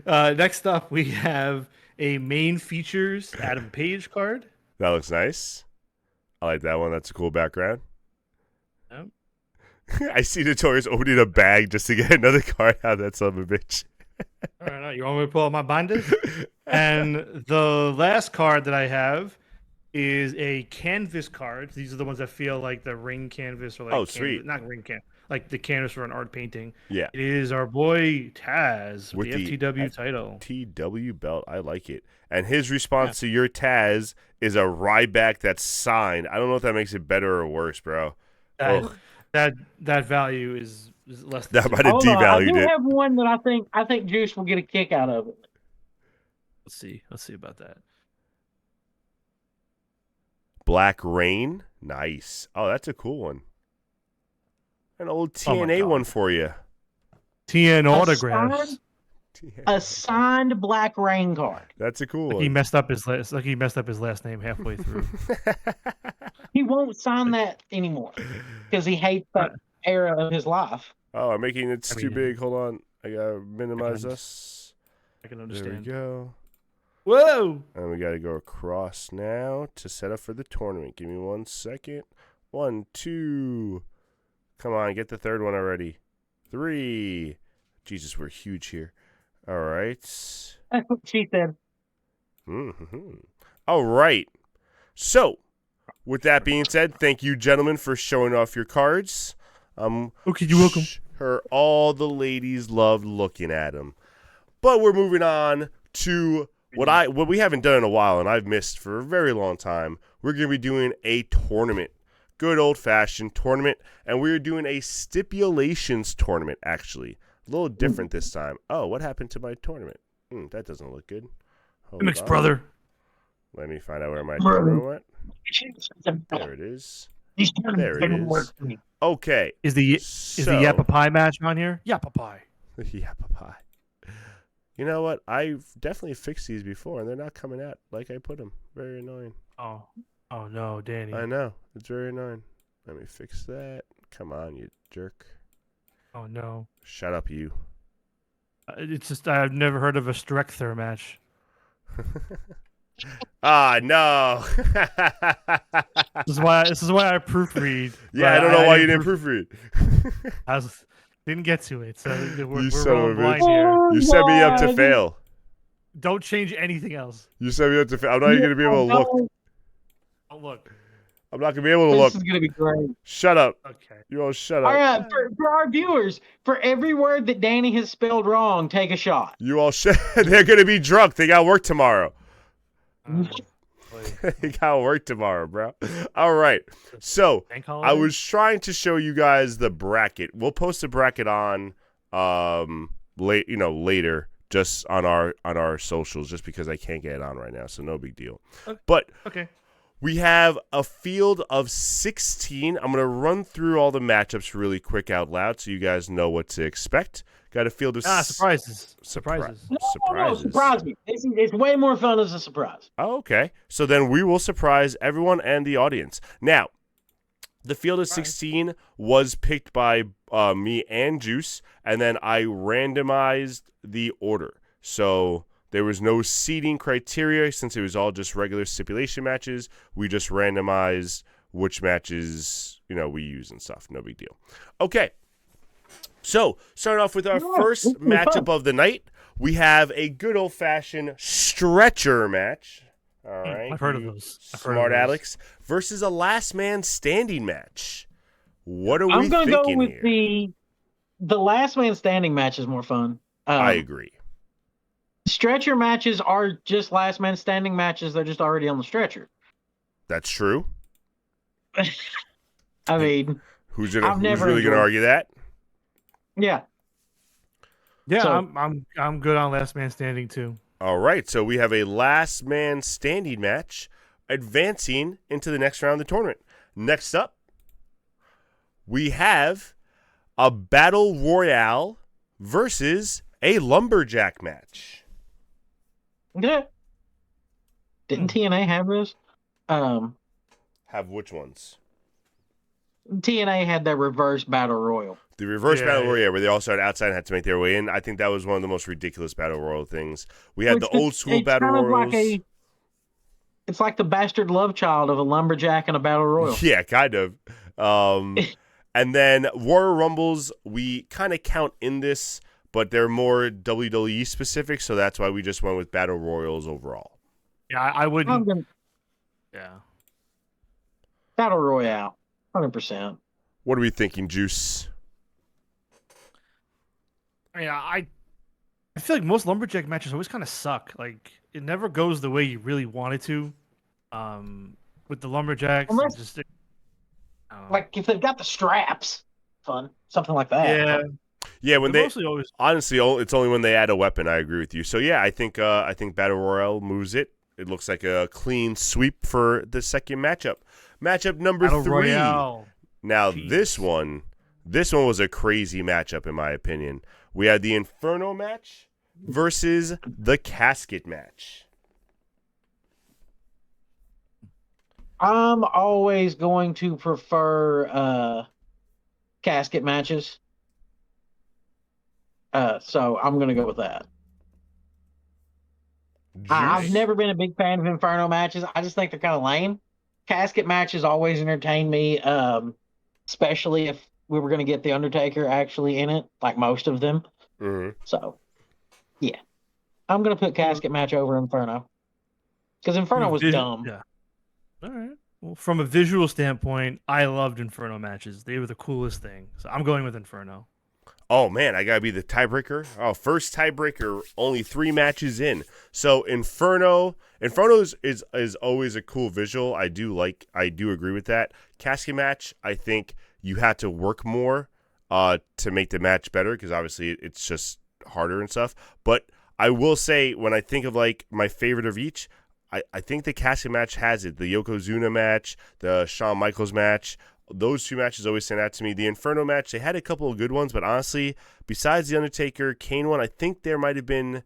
Next up, we have a main features Adam Page card. That looks nice. I like that one. That's a cool background. Yep. I see Notorious opening a bag just to get another card out of that son of a bitch. All right, you want me to pull out my binders? And the last card that I have is a canvas card. These are the ones that feel like the ring canvas or like sweet. Not ring canvas, like the canvas for an art painting. Yeah. It is our boy Taz with the FTW title. FTW belt. I like it. And his response to your Taz is a Ryback that's signed. I don't know if that makes it better or worse, bro. That value is less than that might have devalued it. I do have one that I think Juice will get a kick out of it. Let's see about that. Black Rain, nice. Oh, that's a cool one. An old TNA one for you. TN autographs. A signed Black Rain card. That's a cool one. He messed up his last name halfway through. He won't sign that anymore because he hates that era of his life. Oh, I'm making it too big. Hold on. I gotta minimize us. I can understand. There we go. Whoa! And we gotta go across now to set up for the tournament. Give me 1 second. 1, 2. Come on, get the third one already. 3. Jesus, we're huge here. All right. That's what she said. Mm-hmm. All right. So, with that being said, thank you, gentlemen, for showing off your cards. Okay, you're welcome. All the ladies loved looking at him. But we're moving on to what we haven't done in a while, and I've missed for a very long time. We're going to be doing a tournament. Good old-fashioned tournament. And we're doing a stipulations tournament, actually. A little different this time. Oh, what happened to my tournament? That doesn't look good. Mix, brother. Let me find out where my tournament went. There it is. There it is. Okay. Is the Yappa Pie match on here? Yappa Pie. Yappa Pie. You know what? I've definitely fixed these before, and they're not coming out like I put them. Very annoying. Oh no, Danny. I know. It's very annoying. Let me fix that. Come on, you jerk. Oh no. Shut up, you. It's just I've never heard of a Strekther match. Ah, no. This is why I proofread. Yeah, I don't know why you didn't proofread. Didn't get to it, so we're son of a blind bitch. here. You set me up to fail. Don't change anything else. You set me up to fail. I'm not even going to be able to look. Oh, look. I'm not going to be able to look. This is going to be great. Shut up. Okay. You all shut up. All right, for our viewers, for every word that Danny has spelled wrong, take a shot. You all they're going to be drunk. They got work tomorrow. They got work tomorrow, bro. All right. So I was trying to show you guys the bracket. We'll post the bracket on later, just on our socials, just because I can't get it on right now, so no big deal. Okay. But okay. We have a field of 16. I'm going to run through all the matchups really quick out loud so you guys know what to expect. Got a field of surprises. Surprises. No, surprise me. It's way more fun as a surprise. Oh, okay. So then we will surprise everyone and the audience. Now, the field of 16 was picked by me and Juice, and then I randomized the order. So there was no seeding criteria since it was all just regular stipulation matches. We just randomized which matches, we use and stuff. No big deal. Okay. So, starting off with our first matchup of the night, we have a good old-fashioned stretcher match. All right. I've heard of those. Smart Alex versus a last man standing match. What are we thinking I'm going to go with here? the last man standing match is more fun. I agree. Stretcher matches are just last man standing matches. They're just already on the stretcher. That's true. I mean, who's really going to argue that? Yeah. Yeah, so, I'm good on last man standing too. All right, so we have a last man standing match advancing into the next round of the tournament. Next up, we have a battle royale versus a lumberjack match. Yeah. Didn't TNA have this? Have which ones? TNA had the reverse battle royal. The reverse battle royale, where they all started outside and had to make their way in. I think that was one of the most ridiculous battle royal things. We had the old school battle royals. It's like the bastard love child of a lumberjack and a battle royal. Yeah, kind of. And then Royal Rumbles, we kind of count in this, but they're more WWE specific, so that's why we just went with battle royals overall. Yeah, I wouldn't. Yeah. Battle royale, 100%. What are we thinking, Juice? I feel like most lumberjack matches always kind of suck. Like, it never goes the way you really want it to. With the lumberjacks, like if they've got the straps, fun, something like that. Yeah, yeah. When they honestly, it's only when they add a weapon. I agree with you. So yeah, I think battle royale moves it. It looks like a clean sweep for the second matchup. Matchup number battle 3. Royale. Now this one was a crazy matchup in my opinion. We had the Inferno match versus the Casket match. I'm always going to prefer casket matches. So I'm going to go with that. I've never been a big fan of Inferno matches. I just think they're kind of lame. Casket matches always entertain me, especially if we were going to get The Undertaker actually in it, like most of them. Mm-hmm. So, yeah. I'm going to put casket match over Inferno. Because Inferno was dumb. Yeah. All right. Well, from a visual standpoint, I loved Inferno matches. They were the coolest thing. So I'm going with Inferno. Oh, man, I got to be the tiebreaker. Oh, first tiebreaker, only 3 matches in. So Inferno is always a cool visual. I do agree with that. Casket match, I think you had to work more to make the match better because obviously it's just harder and stuff. But I will say when I think of like my favorite of each, I think the casket match has it. The Yokozuna match, the Shawn Michaels match. Those 2 matches always stand out to me. The Inferno match, they had a couple of good ones, but honestly, besides the Undertaker Kane one, I think there might have been,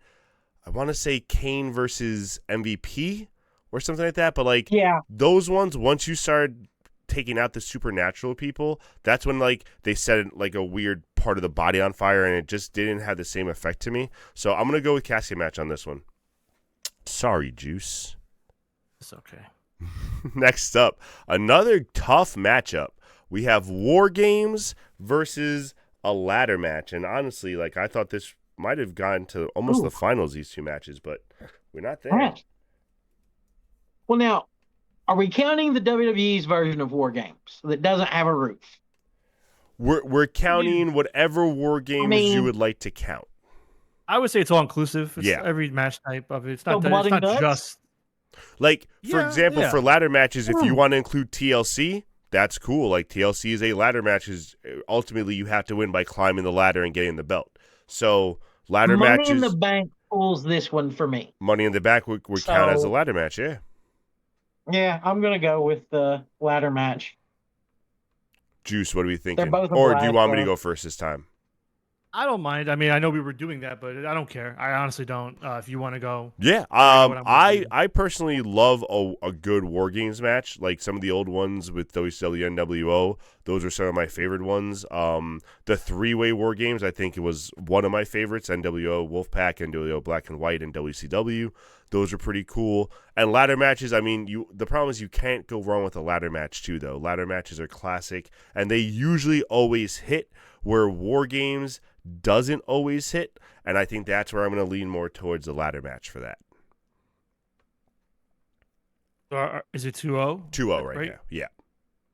I want to say Kane versus MVP or something like that. But like, those ones, once you started taking out the supernatural people, that's when like they set like a weird part of the body on fire, and it just didn't have the same effect to me. So I'm gonna go with casket match on this one. Sorry, Juice. It's okay. Next up, another tough matchup. We have War Games versus a ladder match. And honestly, like I thought this might have gotten to almost the finals, these 2 matches, but we're not there. Right. Well, now, are we counting the WWE's version of War Games that doesn't have a roof? We're counting whatever War Games you would like to count. I would say it's all inclusive. It's every match type of it. It's not just like, for example, for ladder matches, if you want to include TLC, that's cool. Like, TLC is a ladder match. Ultimately, you have to win by climbing the ladder and getting the belt. So, ladder matches. Money in the Bank pulls this one for me. Money in the Bank would count as a ladder match, yeah. Yeah, I'm going to go with the ladder match. Juice, what are we thinking? Or do you want me to go first this time? I don't mind. I mean, I know we were doing that, but I don't care. I honestly don't. If you want to go, yeah. I personally love a good War Games match, like some of the old ones with WCW, NWO. Those are some of my favorite ones. The 3-way War Games, I think it was one of my favorites. NWO Wolfpack, NWO Black and White, and WCW. Those are pretty cool. And ladder matches, I mean, the problem is you can't go wrong with a ladder match too, though. Ladder matches are classic, and they usually always hit, where War Games doesn't always hit, and I think that's where I'm going to lean more towards the ladder match for that. Is it 2-0? 2-0 right now, yeah.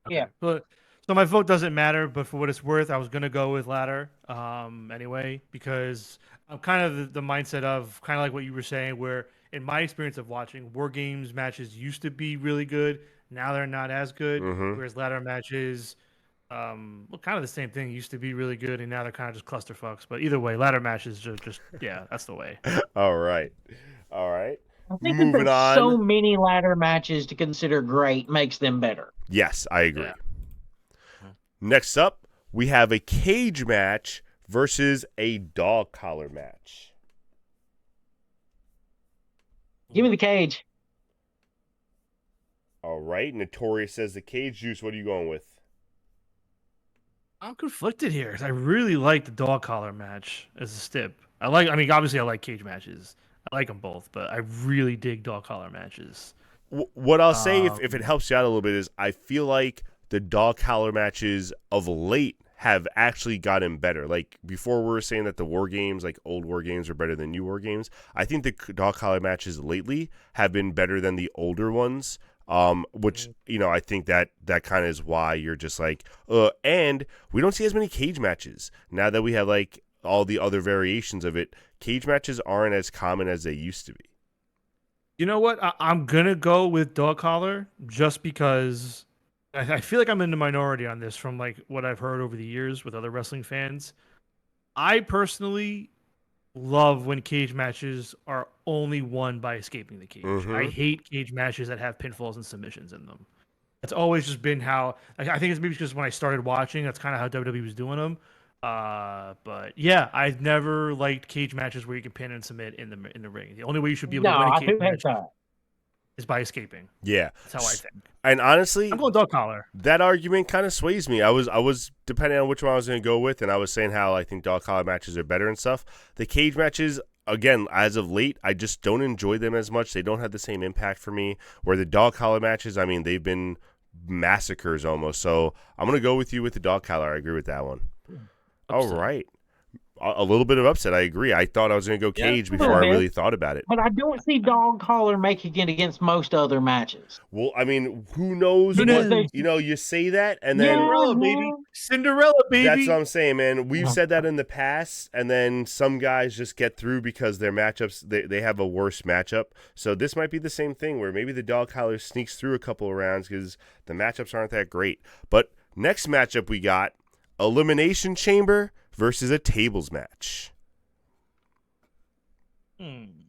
Okay. Yeah. So my vote doesn't matter, but for what it's worth, I was going to go with ladder anyway, because I'm kind of the mindset of kind of like what you were saying, where in my experience of watching, War Games matches used to be really good. Now they're not as good, whereas ladder matches... kind of the same thing. It used to be really good, and now they're kind of just clusterfucks. But either way, ladder matches just that's the way. All right. I think moving on. So many ladder matches to consider great makes them better. Yes, I agree. Yeah. Next up, we have a cage match versus a dog collar match. Give me the cage. All right. Notorious says the cage. Juice, what are you going with? I'm conflicted here because I really like the dog collar match as a stip. Obviously I like cage matches. I like them both, but I really dig dog collar matches. What I'll say, if it helps you out a little bit, is I feel like the dog collar matches of late have actually gotten better. Like, before we were saying that the War Games, like old War Games, are better than new War Games. I think the dog collar matches lately have been better than the older ones. Which, I think that kind of is why you're just like, and we don't see as many cage matches now that we have like all the other variations of it. Cage matches aren't as common as they used to be. You know what? I'm gonna go with dog collar just because I feel like I'm in the minority on this from like what I've heard over the years with other wrestling fans. I personally love when cage matches are only won by escaping the cage. I hate cage matches that have pinfalls and submissions in them. It's always just been how I think it's maybe because when I started watching, that's kind of how WWE was doing them. But yeah, I've never liked cage matches where you can pin and submit in the ring. The only way you should be able to win a cage match is by escaping. Yeah, that's how I think. And honestly, I'm going dog collar. That argument kind of sways me. I was depending on which one I was going to go with, and I was saying how I think dog collar matches are better and stuff. The cage matches, again, as of late, I just don't enjoy them as much. They don't have the same impact for me. Where the dog collar matches, I mean, they've been massacres almost. So I'm going to go with you with the dog collar. I agree with that one. All right. A little bit of upset. I agree. I thought I was going to go Cage before I really thought about it. But I don't see Dog Collar making it against most other matches. Well, I mean, who knows what, you say that, and then Cinderella, baby. That's what I'm saying, man. We've said that in the past, and then some guys just get through because their matchups, they have a worse matchup. So this might be the same thing where maybe the Dog Collar sneaks through a couple of rounds because the matchups aren't that great. But next matchup we got Elimination Chamber versus a tables match. I'm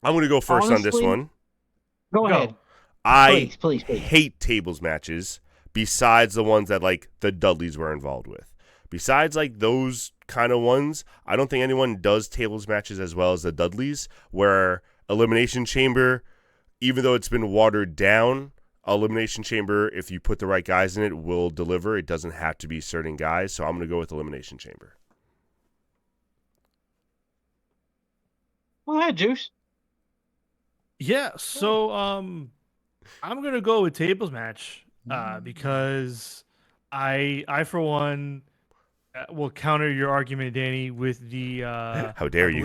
going to go first on this one. Go ahead. Please. Hate tables matches besides the ones that, like, the Dudleys were involved with. Besides, like, those kind of ones, I don't think anyone does tables matches as well as the Dudleys, where Elimination Chamber, even though it's been watered down, Elimination Chamber, if you put the right guys in it, will deliver. It doesn't have to be certain guys, so I'm going to go with Elimination Chamber. Well, hi, Juice. Yeah, so I'm going to go with tables match because I for one, will counter your argument, Danny, with the how dare you?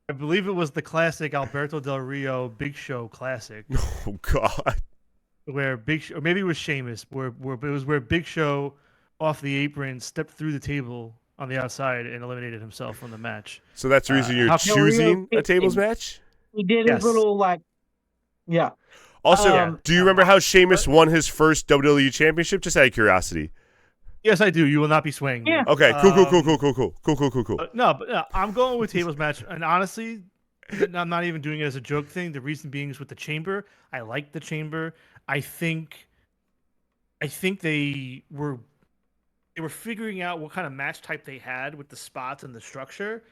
I believe it was the classic Alberto Del Rio Big Show classic. Oh God! Where Big Show, or maybe it was Sheamus, where Big Show off the apron stepped through the table on the outside and eliminated himself from the match. So that's the reason you're choosing a tables match? He did his little yeah. Also, do you remember how Sheamus won his first WWE championship? Just out of curiosity. Yes, I do. You will not be swaying me. Yeah. Okay, cool. No, but I'm going with tables match. And honestly, I'm not even doing it as a joke thing. The reason being is with the Chamber. I like the Chamber. I think they were figuring out what kind of match type they had with the spots and the structure,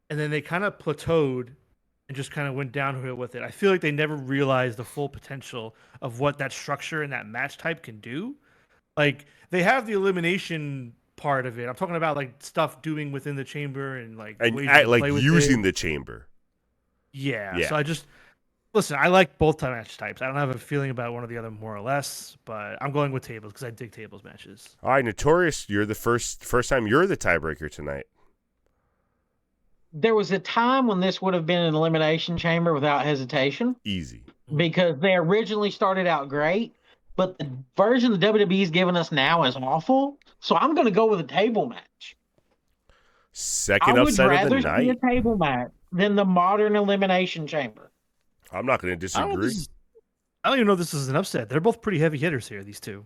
and then they kind of plateaued and just kind of went downhill with it. I feel like they never realized the full potential of what that structure and that match type can do. Like, they have the elimination part of it. I'm talking about like stuff doing within the Chamber and like using the Chamber. Yeah. So listen. I like both match types. I don't have a feeling about one or the other more or less, but I'm going with tables because I dig tables matches. All right, Notorious, you're the first time you're the tiebreaker tonight. There was a time when this would have been an elimination chamber without hesitation. Easy. Because they originally started out great, but the version the WWE's giving us now is awful. So I'm going to go with a table match. Second upset of the night. I would rather see a table match than the modern elimination chamber. I'm not going to disagree. I don't even know if this is an upset. They're both pretty heavy hitters here, these two.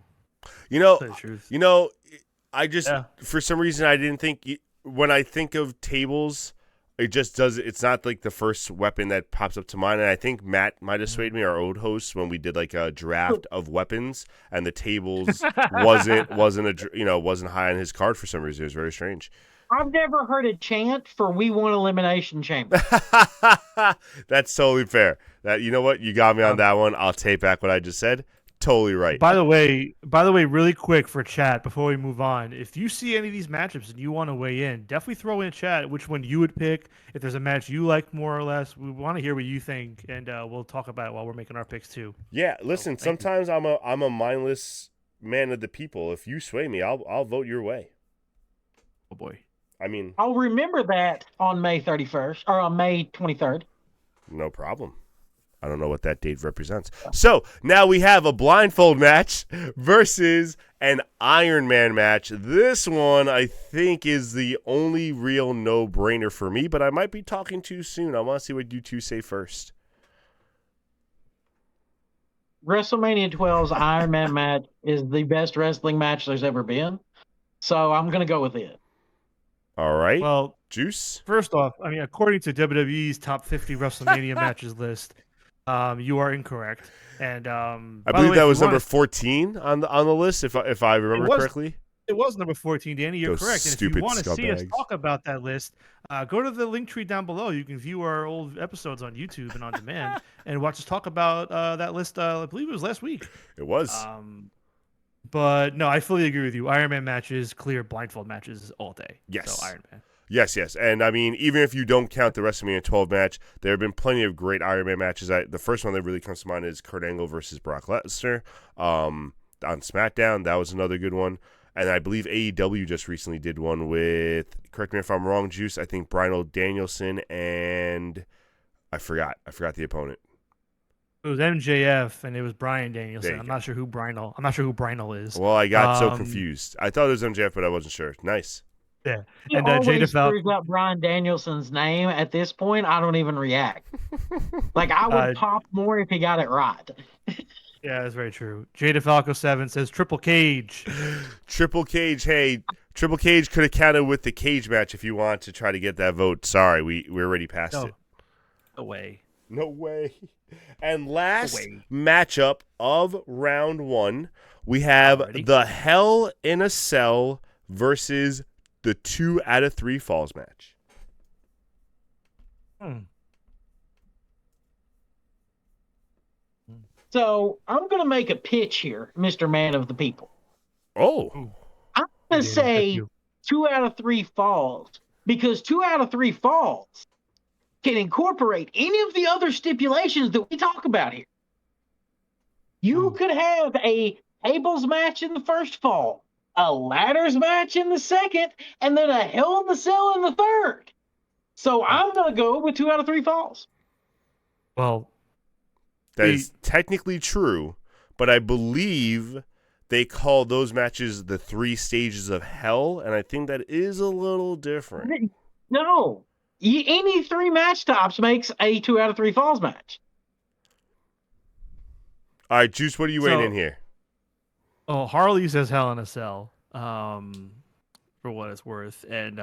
I just, for some reason, I didn't think, when I think of tables, it just does. It's not like the first weapon that pops up to mind. And I think Matt might have swayed me, our old host, when we did like a draft of weapons, and the tables wasn't high on his card for some reason. It was very strange. I've never heard a chant for "We want elimination chamber." That's totally fair. That, you know what, you got me on that one. I'll take back what I just said. Totally right. By the way, really quick for chat before we move on, if you see any of these matchups and you want to weigh in, definitely throw in chat which one you would pick. If there's a match you like more or less, we want to hear what you think, and we'll talk about it while we're making our picks too. Yeah, listen. Sometimes I'm a mindless man of the people. If you sway me, I'll vote your way. Oh boy. I mean, I'll remember that on May 31st or on May 23rd. No problem. I don't know what that date represents. So now we have a blindfold match versus an Iron Man match. This one, I think, is the only real no-brainer for me, but I might be talking too soon. I want to see what you two say first. WrestleMania 12's Iron Man match is the best wrestling match there's ever been. So I'm going to go with it. All right. Well, Juice? First off, I mean, according to WWE's top 50 WrestleMania matches list, you are incorrect. And I believe that was number 14 on the list, if I remember correctly. It was number 14, Danny. You're correct. And if you want to see us talk about that list, go to the link tree down below. You can view our old episodes on YouTube and on demand and watch us talk about that list. I believe it was last week. It was. But no, I fully agree with you. Iron Man matches, clear blindfold matches all day. Yes. So Iron Man. Yes. And I mean, even if you don't count the WrestleMania 12 match, there have been plenty of great Iron Man matches. The first one that really comes to mind is Kurt Angle versus Brock Lesnar on SmackDown. That was another good one. And I believe AEW just recently did one with, correct me if I'm wrong, Juice, I think Brynel Danielson and I forgot the opponent. It was MJF and it was Bryan Danielson. I'm not sure who Brynel is. Well, I got so confused. I thought it was MJF, but I wasn't sure. Nice. Yeah. He And always Jada screws up Bryan Danielson's name. At this point, I don't even react. Like, I would pop more if he got it right. Yeah, that's very true. Jada Falco 7 says Triple Cage. Triple Cage, hey, Triple Cage could have counted with the cage match if you want to try to get that vote. Sorry, we're already past it. No way. No way. And last matchup of round 1, we have the Hell in a Cell versus the 2 out of 3 falls match. So I'm going to make a pitch here, Mr. Man of the People. Oh. I'm going to say 2 out of 3 falls, because 2 out of 3 falls can incorporate any of the other stipulations that we talk about here. You could have a tables match in the first fall, a ladders match in the second, and then a Hell in the Cell in the third. So I'm going to go with 2 out of 3 falls. Well, that is technically true, but I believe they call those matches the 3 stages of hell, and I think that is a little different. No. Any 3 match stops makes a 2 out of 3 falls match. All right, Juice, what are you weighing in here? Oh, Harley says Hell in a Cell, for what it's worth. And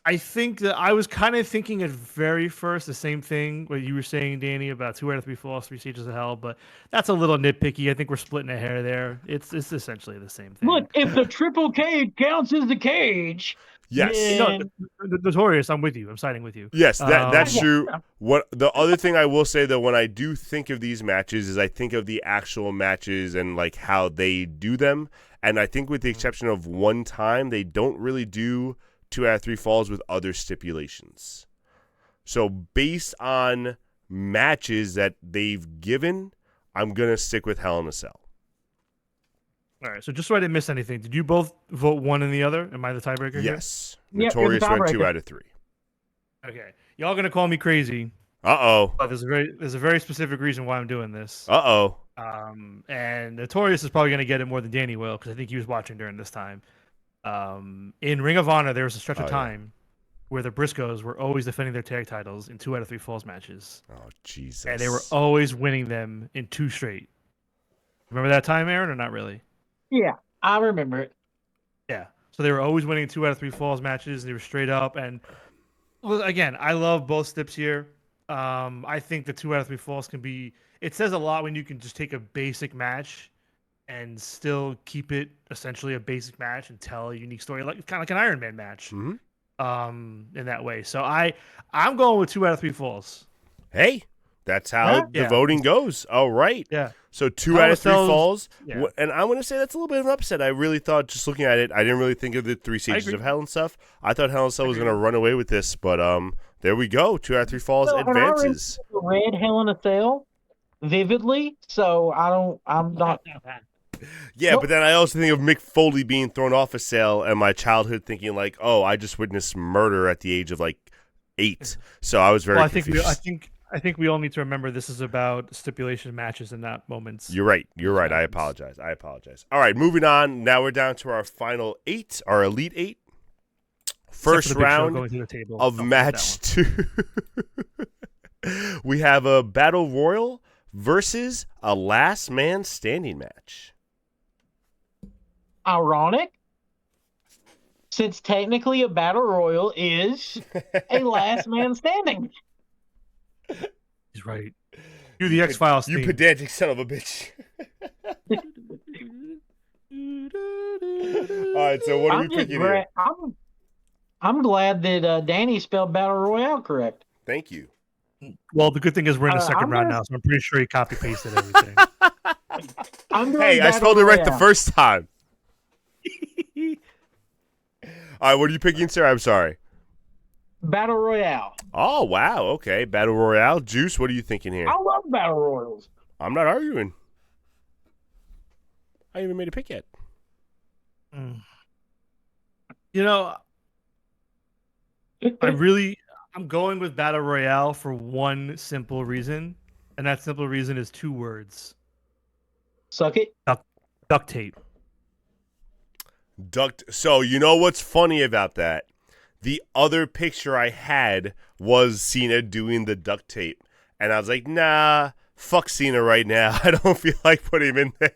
I think that I was kind of thinking at very first the same thing what you were saying, Danny, about 2 out of 3 falls, 3 stages of hell, but that's a little nitpicky. I think we're splitting a hair there. It's essentially the same thing. Look, if the triple cage counts as the cage, yes, then... no, Notorious, I'm with you. I'm siding with you. Yes, that's true. What the other thing I will say though, when I do think of these matches, is I think of the actual matches and like how they do them, and I think with the exception of one time, they don't really do 2 out of 3 falls with other stipulations. So based on matches that they've given, I'm going to stick with Hell in a Cell. All right, so just so I didn't miss anything, did you both vote one and the other? Am I the tiebreaker here? Yes. Notorious went 2 out of 3. Okay. Y'all going to call me crazy. Uh-oh. But there's a very specific reason why I'm doing this. Uh-oh. And Notorious is probably going to get it more than Danny will, because I think he was watching during this time. In Ring of Honor, there was a stretch of time where the Briscoes were always defending their tag titles in 2 out of 3 falls matches. Oh, Jesus. And they were always winning them in 2 straight. Remember that time, Aaron, or not really? Yeah, I remember it. Yeah. So they were always winning 2 out of 3 falls matches. They were straight up. And well, again, I love both stips here. I think the 2 out of 3 falls can be, it says a lot when you can just take a basic match and still keep it essentially a basic match and tell a unique story, like kind of like an Iron Man match, in that way. So I'm going with 2 out of 3 falls. Hey, that's how the voting goes. All right. Yeah. So 2 out of 3 falls. Yeah. And I'm going to say that's a little bit of an upset. I really thought, just looking at it, I didn't really think of the 3 stages of hell and stuff. I thought Hell in a Cell was going to run away with this, but there we go. 2 out of 3 falls advances. I read Hell in a Cell vividly, so I'm not. Yeah, but then I also think of Mick Foley being thrown off a cell, and my childhood thinking like, oh, I just witnessed murder at the age of like 8. So I was very confused. I think we all need to remember this is about stipulation matches and not moments. You're right. I apologize. All right, moving on. Now we're down to our final 8, our Elite 8. First round of match 2. We have a Battle Royal versus a Last Man Standing match. Ironic, since technically a battle royal is a last man standing. He's right. Do the X-Files theme. You pedantic son of a bitch. All right, so what are we picking here? I'm glad that Danny spelled battle royale correct. Thank you. Well, the good thing is we're in the second round now, so I'm pretty sure he copy-pasted everything. Hey, I spelled it right the first time. All right, what are you picking, sir? I'm sorry. Battle Royale. Oh, wow. Okay, Battle Royale. Juice, what are you thinking here? I love Battle Royals. I'm not arguing. I haven't even made a pick yet. You know, I'm going with Battle Royale for one simple reason, and that simple reason is 2 words. Suck it. Duct tape. So you know what's funny about that? The other picture I had was Cena doing the duct tape, and I was like, nah, fuck Cena right now. I don't feel like putting him in there.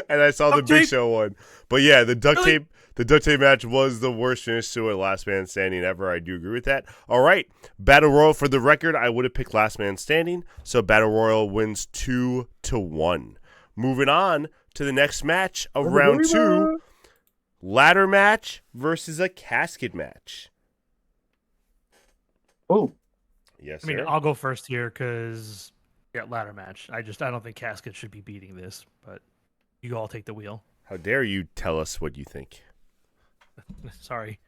And I saw the Big Show one, but yeah, the duct tape match was the worst finish to a Last Man Standing ever. I do agree with that. All right, Battle Royal. For the record, I would have picked Last Man Standing, so Battle Royal wins 2-1. Moving on to the next match of round 2, ladder match versus a casket match. Oh, yes, I mean, sir. I'll go first here because ladder match. I don't think casket should be beating this, but you all take the wheel. How dare you tell us what you think? Sorry.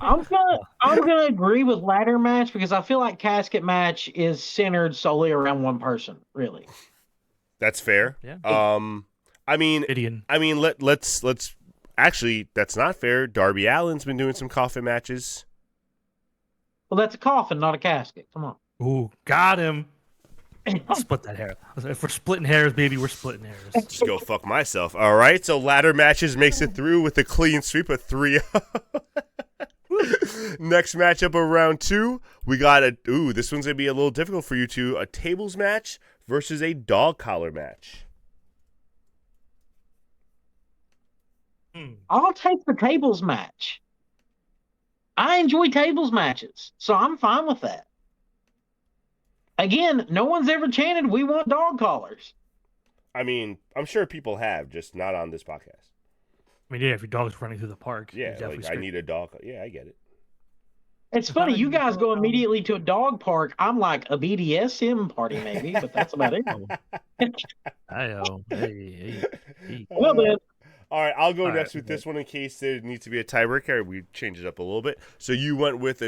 I'm gonna agree with ladder match because I feel like casket match is centered solely around one person. Really, that's fair. Yeah. I mean, Gideon. let's actually, that's not fair. Darby Allin's been doing some coffin matches. well, that's a coffin, not a casket. Come on. Ooh, got him. Split that hair. If we're splitting hairs, baby, we're splitting hairs. Just go fuck myself. All right, so ladder matches makes it through with a clean sweep of 3. Next matchup of round 2, we got this one's gonna be a little difficult for you two. A tables match versus a dog collar match. I'll take the tables match. I enjoy tables matches, so I'm fine with that. Again, no one's ever chanted, "We want dog collars." I mean, I'm sure people have, just not on this podcast. I mean, yeah, if your dog's running through the park. Yeah, like I need a dog. Yeah, I get it. It's funny, you guys go immediately to a dog park. I'm like, a BDSM party maybe, but that's about it. Hey. Well, then. All right, I'll go next with this one in case there needs to be a tiebreaker. We change it up a little bit. So you went with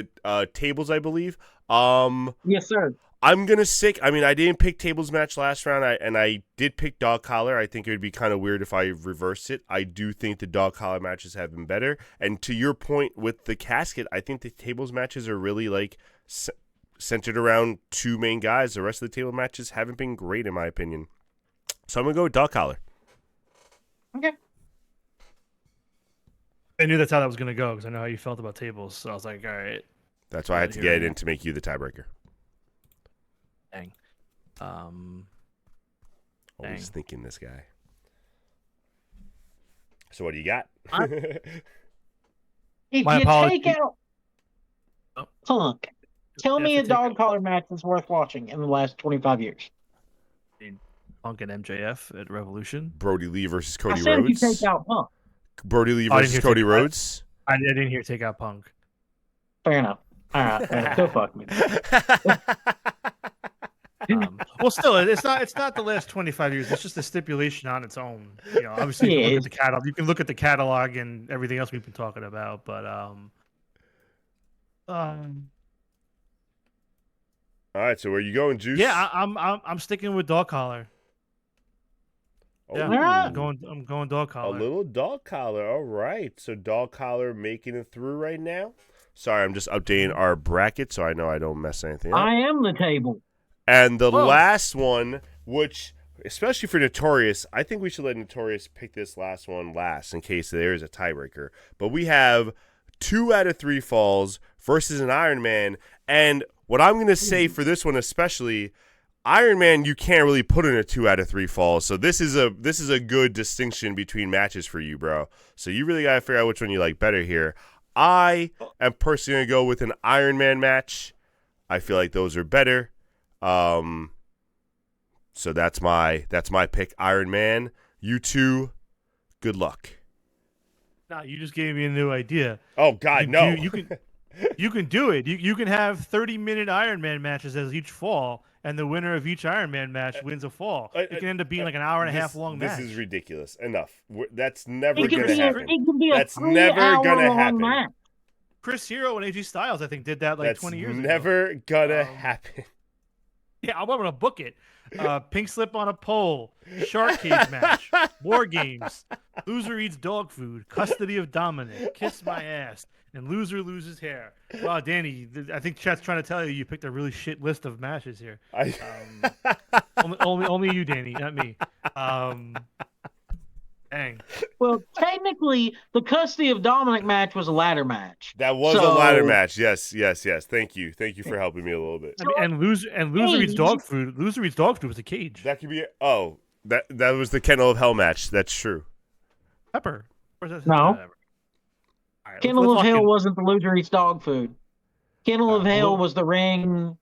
tables, I believe. Yes, sir. I'm gonna stick. I mean, I didn't pick tables match last round, and I did pick dog collar. I think it would be kind of weird if I reversed it. I do think the dog collar matches have been better. And to your point with the casket, I think the tables matches are really like centered around 2 main guys. The rest of the table matches haven't been great, in my opinion. So I'm gonna go with dog collar. Okay. I knew that's how that was going to go because I know how you felt about tables. So I was like, all right. That's why I had to get it in to make you the tiebreaker. Dang. Always thinking this guy. So what do you got? If My you apologies. take out Punk, tell me a dog collar match that's worth watching in the last 25 years. Punk and MJF at Revolution. Brody Lee versus Cody I said Rhodes. if you take out Punk. Brody Lee versus Cody Rhodes. I didn't hear take out Punk. Fair enough. All right, go fuck me. Well, still, it's not the last 25 years. It's just a stipulation on its own. You know, obviously, you can look at the catalog. You can look at the catalog and everything else we've been talking about. But all right. So where you going, Juice? yeah, I'm sticking with dog collar. Yeah, I'm going dog collar. A little dog collar. All right. So dog collar making it through right now. Sorry, I'm just updating our bracket so I know I don't mess anything up. I am the table. And the last one, which, especially for Notorious, I think we should let Notorious pick this last one last in case there is a tiebreaker. But we have 2 out of 3 falls versus an Iron Man. And what I'm going to say for this one especially, Iron Man you can't really put in a 2 out of 3 falls. So this is a good distinction between matches for you, bro. So you really got to figure out which one you like better here. I am personally going to go with an Iron Man match. I feel like those are better. So that's my pick, Iron Man. You two, good luck. No, you just gave me a new idea. Oh God, no! You can do it. You can have 30-minute Iron Man matches as each fall, and the winner of each Iron Man match wins a fall. It can end up being like an hour and a half long match. This is ridiculous. Enough. That's never going to happen. It can be a That's never going to happen. match. Chris Hero and AJ Styles, I think, did that like 20 years ago. That's never gonna happen. Yeah, I'm gonna book it. Pink slip on a pole, shark cage match, war games, loser eats dog food, custody of Dominic, kiss my ass, and loser loses hair. Wow, Danny, I think chat's trying to tell you picked a really shit list of matches here. Only you, Danny, not me. Dang. Well, technically, the custody of Dominic match was a ladder match. That was a ladder match. Yes. Thank you for helping me a little bit. I mean, and loser eats dog food. Loser eats dog food was a cage. That could be. That was the Kennel of Hell match. That's true. Pepper. No. Right, Kennel of Hell wasn't the loser eats dog food. Kennel of Hell was the ring,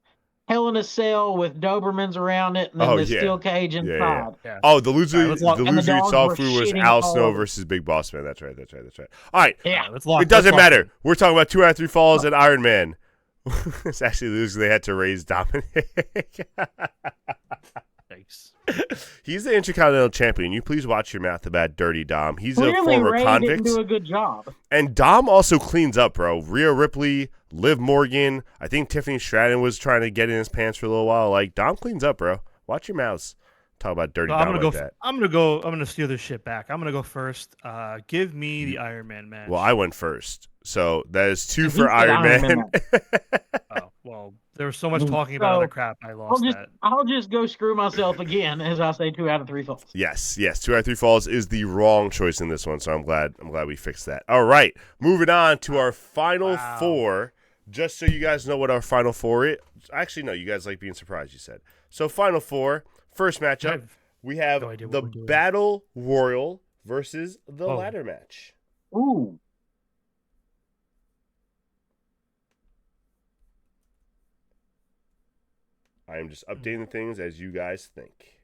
Hell in a Cell with Dobermans around it, and then the steel cage inside. Yeah. Oh, the loser eats dog food was Al Snow over. versus Big Boss Man. That's right. All right. Yeah. It doesn't matter. We're talking about 2 out of 3 falls and Iron Man. It's actually losing. They had to raise Dominic. Thanks. He's the Intercontinental Champion. You please watch your mouth about Dirty Dom. He's Clearly, a former Ray convict. didn't do a good job. And Dom also cleans up, bro. Rhea Ripley, Liv Morgan. I think Tiffany Stratton was trying to get in his pants for a little while. Like, Dom cleans up, bro. Watch your mouths. Talk about Dirty Dom like that. I'm gonna steal this shit back. I'm gonna go first. Give me the Iron Man match. Well, I went first. So that is 2 for Iron Man. Oh, well, there was so much talking about other crap. I lost that. I'll just go screw myself again as I say 2 out of 3 falls. Yes. 2 out of 3 falls is the wrong choice in this one. So I'm glad we fixed that. All right. Moving on to our final 4. Just so you guys know what our final 4 is. Actually, no, you guys like being surprised, you said. So final 4, first matchup, we have the Battle Royal versus the ladder match. Ooh. I am just updating things as you guys think.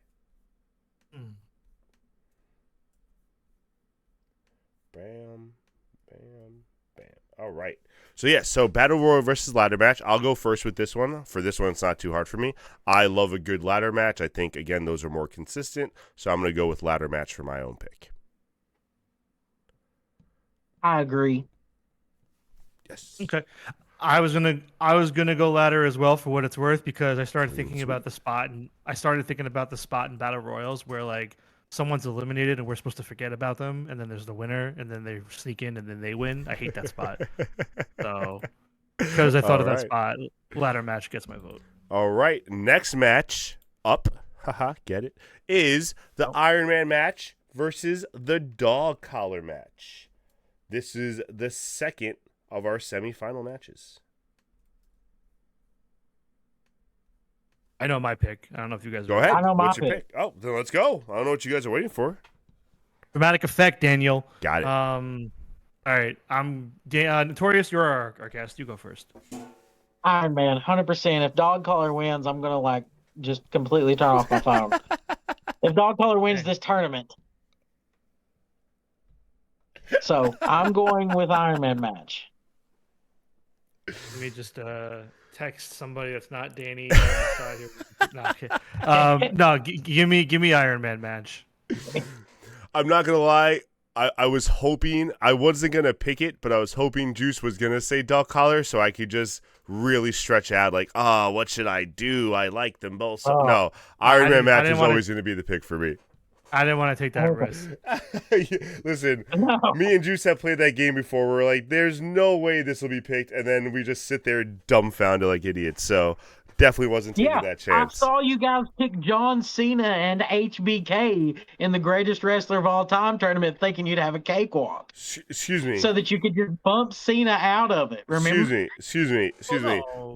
Bam. All right. So Battle Royal versus ladder match. I'll go first with this one. For this one, it's not too hard for me. I love a good ladder match. I think, again, those are more consistent. So I'm going to go with ladder match for my own pick. I agree. Yes. Okay. I was gonna go ladder as well for what it's worth because I started thinking about the spot in battle royals where like someone's eliminated and we're supposed to forget about them and then there's the winner and then they sneak in and then they win. I hate that spot. So because I thought of that spot, ladder match gets my vote. All right, next match up, get it, is the Iron Man match versus the dog collar match. This is the second of our semifinal matches. I know my pick. I don't know if you guys go ahead. I know my What's your pick? Oh, then let's go. I don't know what you guys are waiting for. Dramatic effect, Daniel. Got it. All right. I'm Notorious. You're our guest. You go first. Iron Man, 100%. If dog collar wins, I'm gonna like just completely turn off my phone. If dog collar wins this tournament. So I'm going with Iron Man match. Let me just text somebody that's not Danny. Give me Iron Man match. I'm not gonna lie. I was hoping I wasn't gonna pick it, but I was hoping Juice was gonna say dog collar, so I could just really stretch out. Like, what should I do? I like them both. So no, Iron Man match is always gonna be the pick for me. I didn't want to take that risk. Listen, me and Juice have played that game before. We're like, there's no way this will be picked, and then we just sit there dumbfounded like idiots. So definitely wasn't taking that chance. I saw you guys pick John Cena and HBK in the greatest wrestler of all time tournament, thinking you'd have a cakewalk. Excuse me. So that you could just bump Cena out of it. Remember? Excuse me.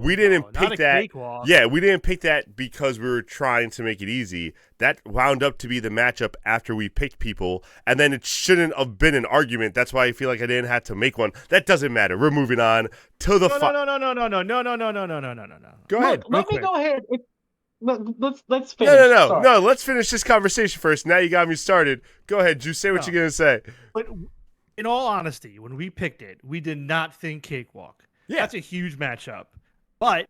We didn't pick that. Cakewalk. Yeah, we didn't pick that because we were trying to make it easy. That wound up to be the matchup after we picked people, and then it shouldn't have been an argument. That's why I feel like I didn't have to make one. That doesn't matter. We're moving on to the No. Go ahead. Let me go ahead. Let's finish. No. Let's finish this conversation first. Now you got me started. Go ahead, Juice. Say what you're gonna say. But in all honesty, when we picked it, we did not think cakewalk. Yeah, that's a huge matchup. But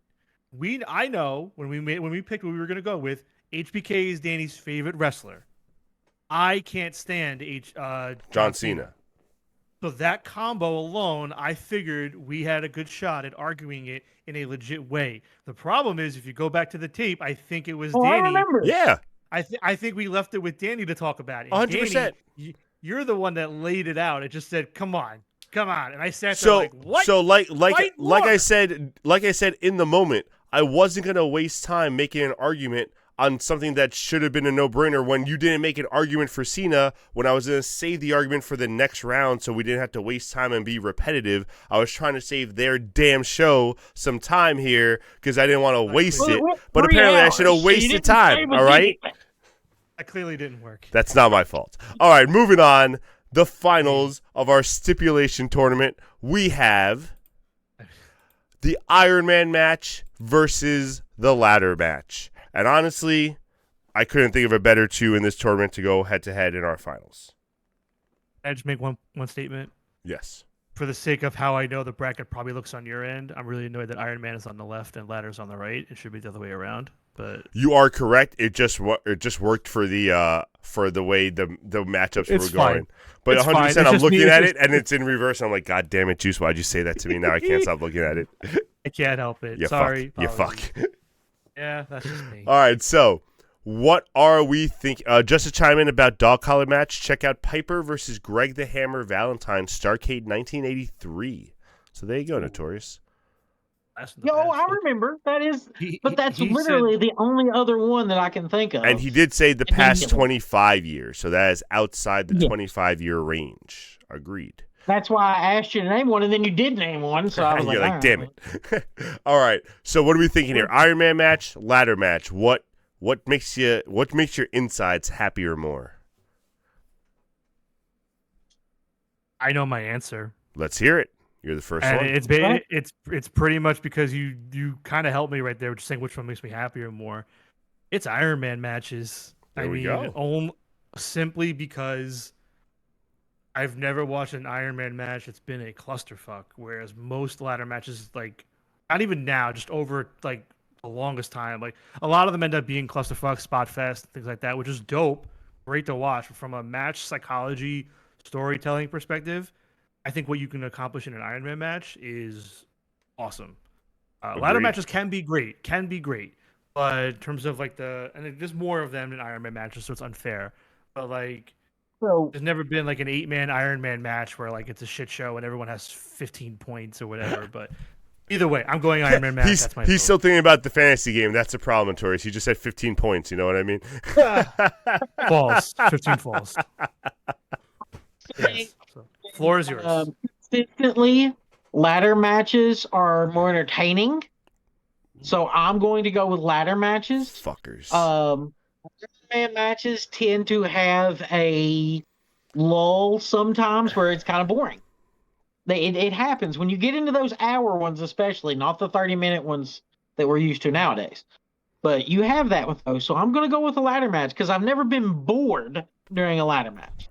I know when we picked what we were gonna go with. HBK is Danny's favorite wrestler. I can't stand John Cena. So that combo alone, I figured we had a good shot at arguing it in a legit way. The problem is, if you go back to the tape, I think it was Oh, I Danny. remember. Yeah, I think we left it with Danny to talk about it. And 100%. Danny, you're the one that laid it out. It just said, "Come on, and I sat there So like, "What?" so like Fight I more. said in the moment, I wasn't gonna waste time making an argument on something that should have been a no-brainer when you didn't make an argument for Cena, when I was going to save the argument for the next round so we didn't have to waste time and be repetitive. I was trying to save their damn show some time here because I didn't want to waste it. But apparently I should have wasted time, all right? That clearly didn't work. That's not my fault. All right, moving on. The finals of our stipulation tournament. We have the Iron Man match versus the ladder match. And honestly, I couldn't think of a better two in this tournament to go head-to-head in our finals. I just make one statement. Yes. For the sake of how I know the bracket probably looks on your end, I'm really annoyed that Iron Man is on the left and Ladder's on the right. It should be the other way around. But you are correct. It just worked for the way the matchups were going. Fine. But 100%, I'm looking at it and it's in reverse. I'm like, God damn it, Juice! Why'd you say that to me? Now I can't stop looking at it. I can't help it. You Sorry. Fuck. You fuck. Yeah, that's just me. All right, so what are we thinking? Just to chime in about dog collar match, check out Piper versus Greg the Hammer Valentine, Starrcade 1983. So there you go, Notorious. I remember. That is, but that's literally the only other one that I can think of. And he did say the past 25 years, so that is outside the 25-year range. Agreed. That's why I asked you to name one, and then you did name one, so I was You're like, damn it. All right, so what are we thinking here? Iron Man match, ladder match. What makes your insides happier more? I know my answer. Let's hear it. You're the first one. It's pretty much because you kind of helped me right there, just saying which one makes me happier more. It's Iron Man matches. There we go. Simply because I've never watched an Iron Man match that's been a clusterfuck, whereas most ladder matches, like, not even now, just over like the longest time, like a lot of them end up being clusterfuck, spot fest, things like that, which is dope, great to watch. But from a match psychology, storytelling perspective, I think what you can accomplish in an Iron Man match is awesome. Ladder matches can be great, but in terms of like there's more of them in Iron Man matches, so it's unfair. But like, there's never been like an 8-man Iron Man match where like it's a shit show and everyone has 15 points or whatever. But either way, I'm going Iron Man match. He's still thinking about the fantasy game. That's a problem, Notorious. He just said 15 points. You know what I mean? False. 15 false. Yes. So, floor is yours. Consistently, ladder matches are more entertaining. So I'm going to go with ladder matches. Fuckers. Man matches tend to have a lull sometimes where it's kind of boring. It happens when you get into those hour ones, especially not the 30-minute ones that we're used to nowadays. But you have that with those. So I'm going to go with a ladder match because I've never been bored during a ladder match.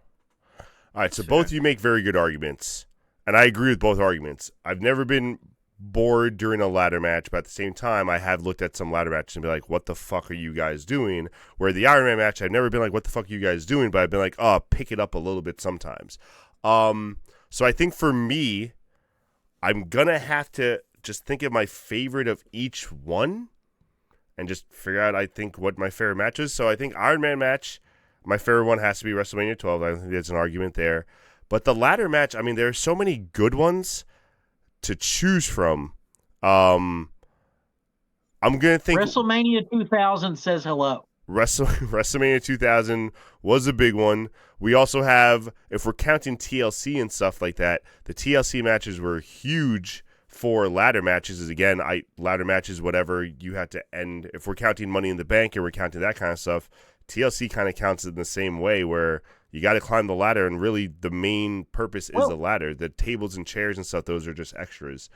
All right, so both of you make very good arguments, and I agree with both arguments. I've never been bored during a ladder match, but at the same time, I have looked at some ladder matches and be like, what the fuck are you guys doing? Where the Iron Man match, I've never been like, what the fuck are you guys doing? But I've been like, oh, pick it up a little bit sometimes. So I think for me, I'm going to have to just think of my favorite of each one and just figure out, I think, what my favorite match is. So I think Iron Man match, my favorite one has to be WrestleMania 12. I think there's an argument there. But the ladder match, I mean, there are so many good ones to choose from. I'm gonna think WrestleMania 2000 says hello. WrestleMania 2000 was a big one. We also have, if we're counting TLC and stuff like that, the TLC matches were huge for ladder matches. Is again, ladder matches, whatever you had to end. If we're counting Money in the Bank and we're counting that kind of stuff, TLC kind of counts in the same way, where you got to climb the ladder, and really the main purpose is the ladder. The tables and chairs and stuff, those are just extras.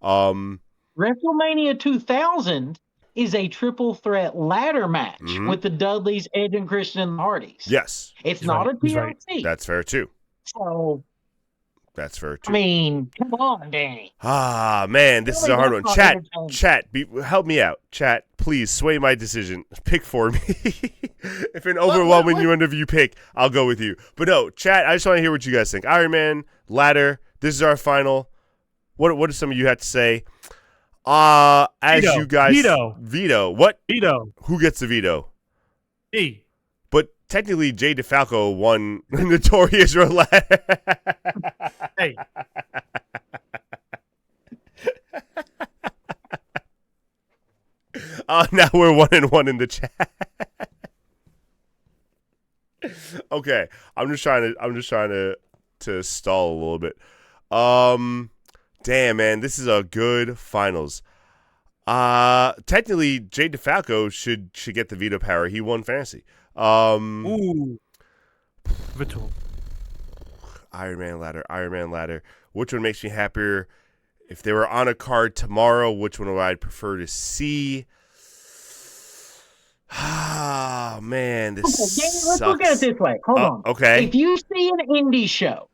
WrestleMania 2000 is a triple threat ladder match with the Dudleys, Edge, and Christian and the Hardys. Yes. It's not a TLC. That's fair, too. So That's fair too. I mean, come on, Danny. Ah, man, this is a hard one. That's not Chat, help me out. Chat, please sway my decision. Pick for me. If an overwhelming you pick, I'll go with you. But no, chat, I just want to hear what you guys think. Iron Man, ladder, this is our final. What do some of you have to say? As Veto. you guys... Veto. What? Veto. Who gets the veto? Me. But technically, Jay DeFalco won Notorious Ladder. Hey. Now we're 1-1 in the chat. Okay, I'm just trying to stall a little bit. Damn, man, this is a good finals. Technically, Jay DeFalco should get the veto power. He won fantasy. Ooh. Virtual. Iron Man ladder. Which one makes me happier? If they were on a card tomorrow, which one would I prefer to see? Ah, man, this sucks. Let's look at it this way. Hold on. Okay. If you see an indie show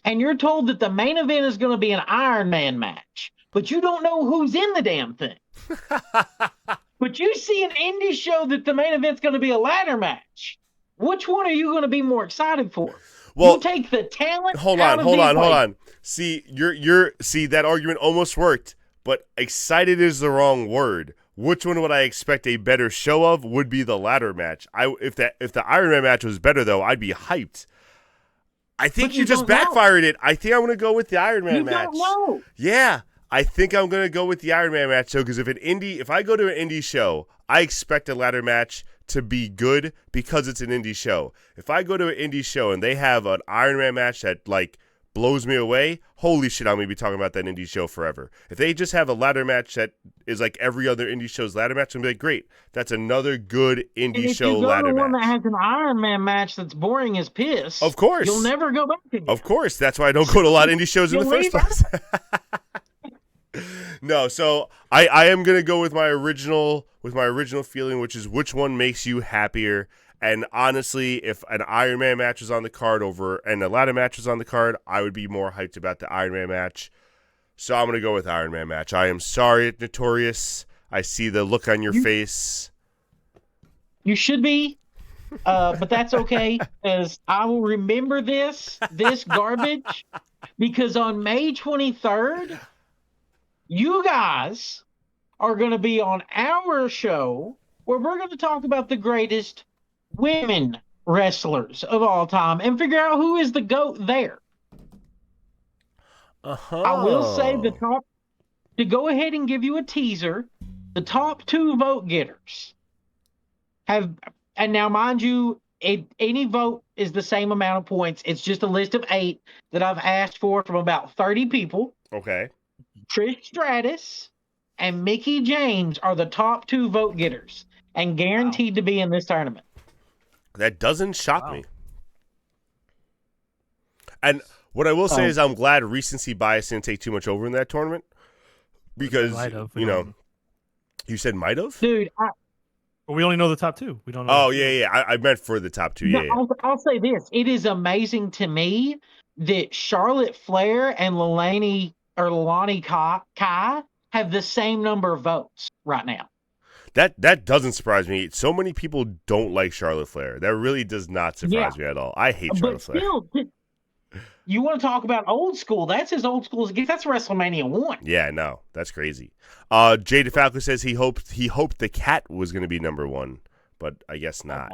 and you're told that the main event is going to be an Iron Man match, but you don't know who's in the damn thing. But you see an indie show that the main event's going to be a ladder match. Which one are you going to be more excited for? Well, you take the talent. Hold on. See, see that argument almost worked, but excited is the wrong word. Which one would I expect a better show of? Would be the ladder match. If the Iron Man match was better though, I'd be hyped. I think you just backfired it. I think I'm going to go with the Iron Man match. You don't know. Yeah, I think I'm going to go with the Iron Man match though, because if I go to an indie show, I expect a ladder match to be good because it's an indie show. If I go to an indie show and they have an Iron Man match that like blows me away, holy shit, I'm going to be talking about that indie show forever. If they just have a ladder match that is like every other indie show's ladder match, I'm going to be like, great, that's another good indie show ladder match. If you go to one that has an Iron Man match that's boring as piss, of course, you'll never go back again. Of course, that's why I don't go to a lot of indie shows in the first place. No, so I am gonna go with my original feeling, which is which one makes you happier. And honestly, if an Iron Man match was on the card and a ladder match was on the card, I would be more hyped about the Iron Man match. So I'm gonna go with Iron Man match. I am sorry, Notorious. I see the look on your face. You should be, but that's okay, because I will remember this garbage, because on May 23rd. You guys are going to be on our show where we're going to talk about the greatest women wrestlers of all time and figure out who is the GOAT there. I will say to go ahead and give you a teaser, the top 2 vote getters have, and now mind you, any vote is the same amount of points. It's just a list of 8 that I've asked for from about 30 people. Okay. Trish Stratus and Mickie James are the top 2 vote getters and guaranteed to be in this tournament. That doesn't shock me. And what I will say is I'm glad recency bias didn't take too much over in that tournament because, you said might have? Dude, we only know the top 2. We don't know. Oh, yeah. I meant for the top 2. Yeah. I'll say this. It is amazing to me that Charlotte Flair and Lilani Kai have the same number of votes right now. That doesn't surprise me. So many people don't like Charlotte Flair. That really does not surprise me at all. I hate Charlotte Flair. Still, you want to talk about old school? That's as old school as it gets. That's WrestleMania 1. Yeah, no, that's crazy. Jay DeFalco says he hoped the cat was going to be number 1, but I guess not.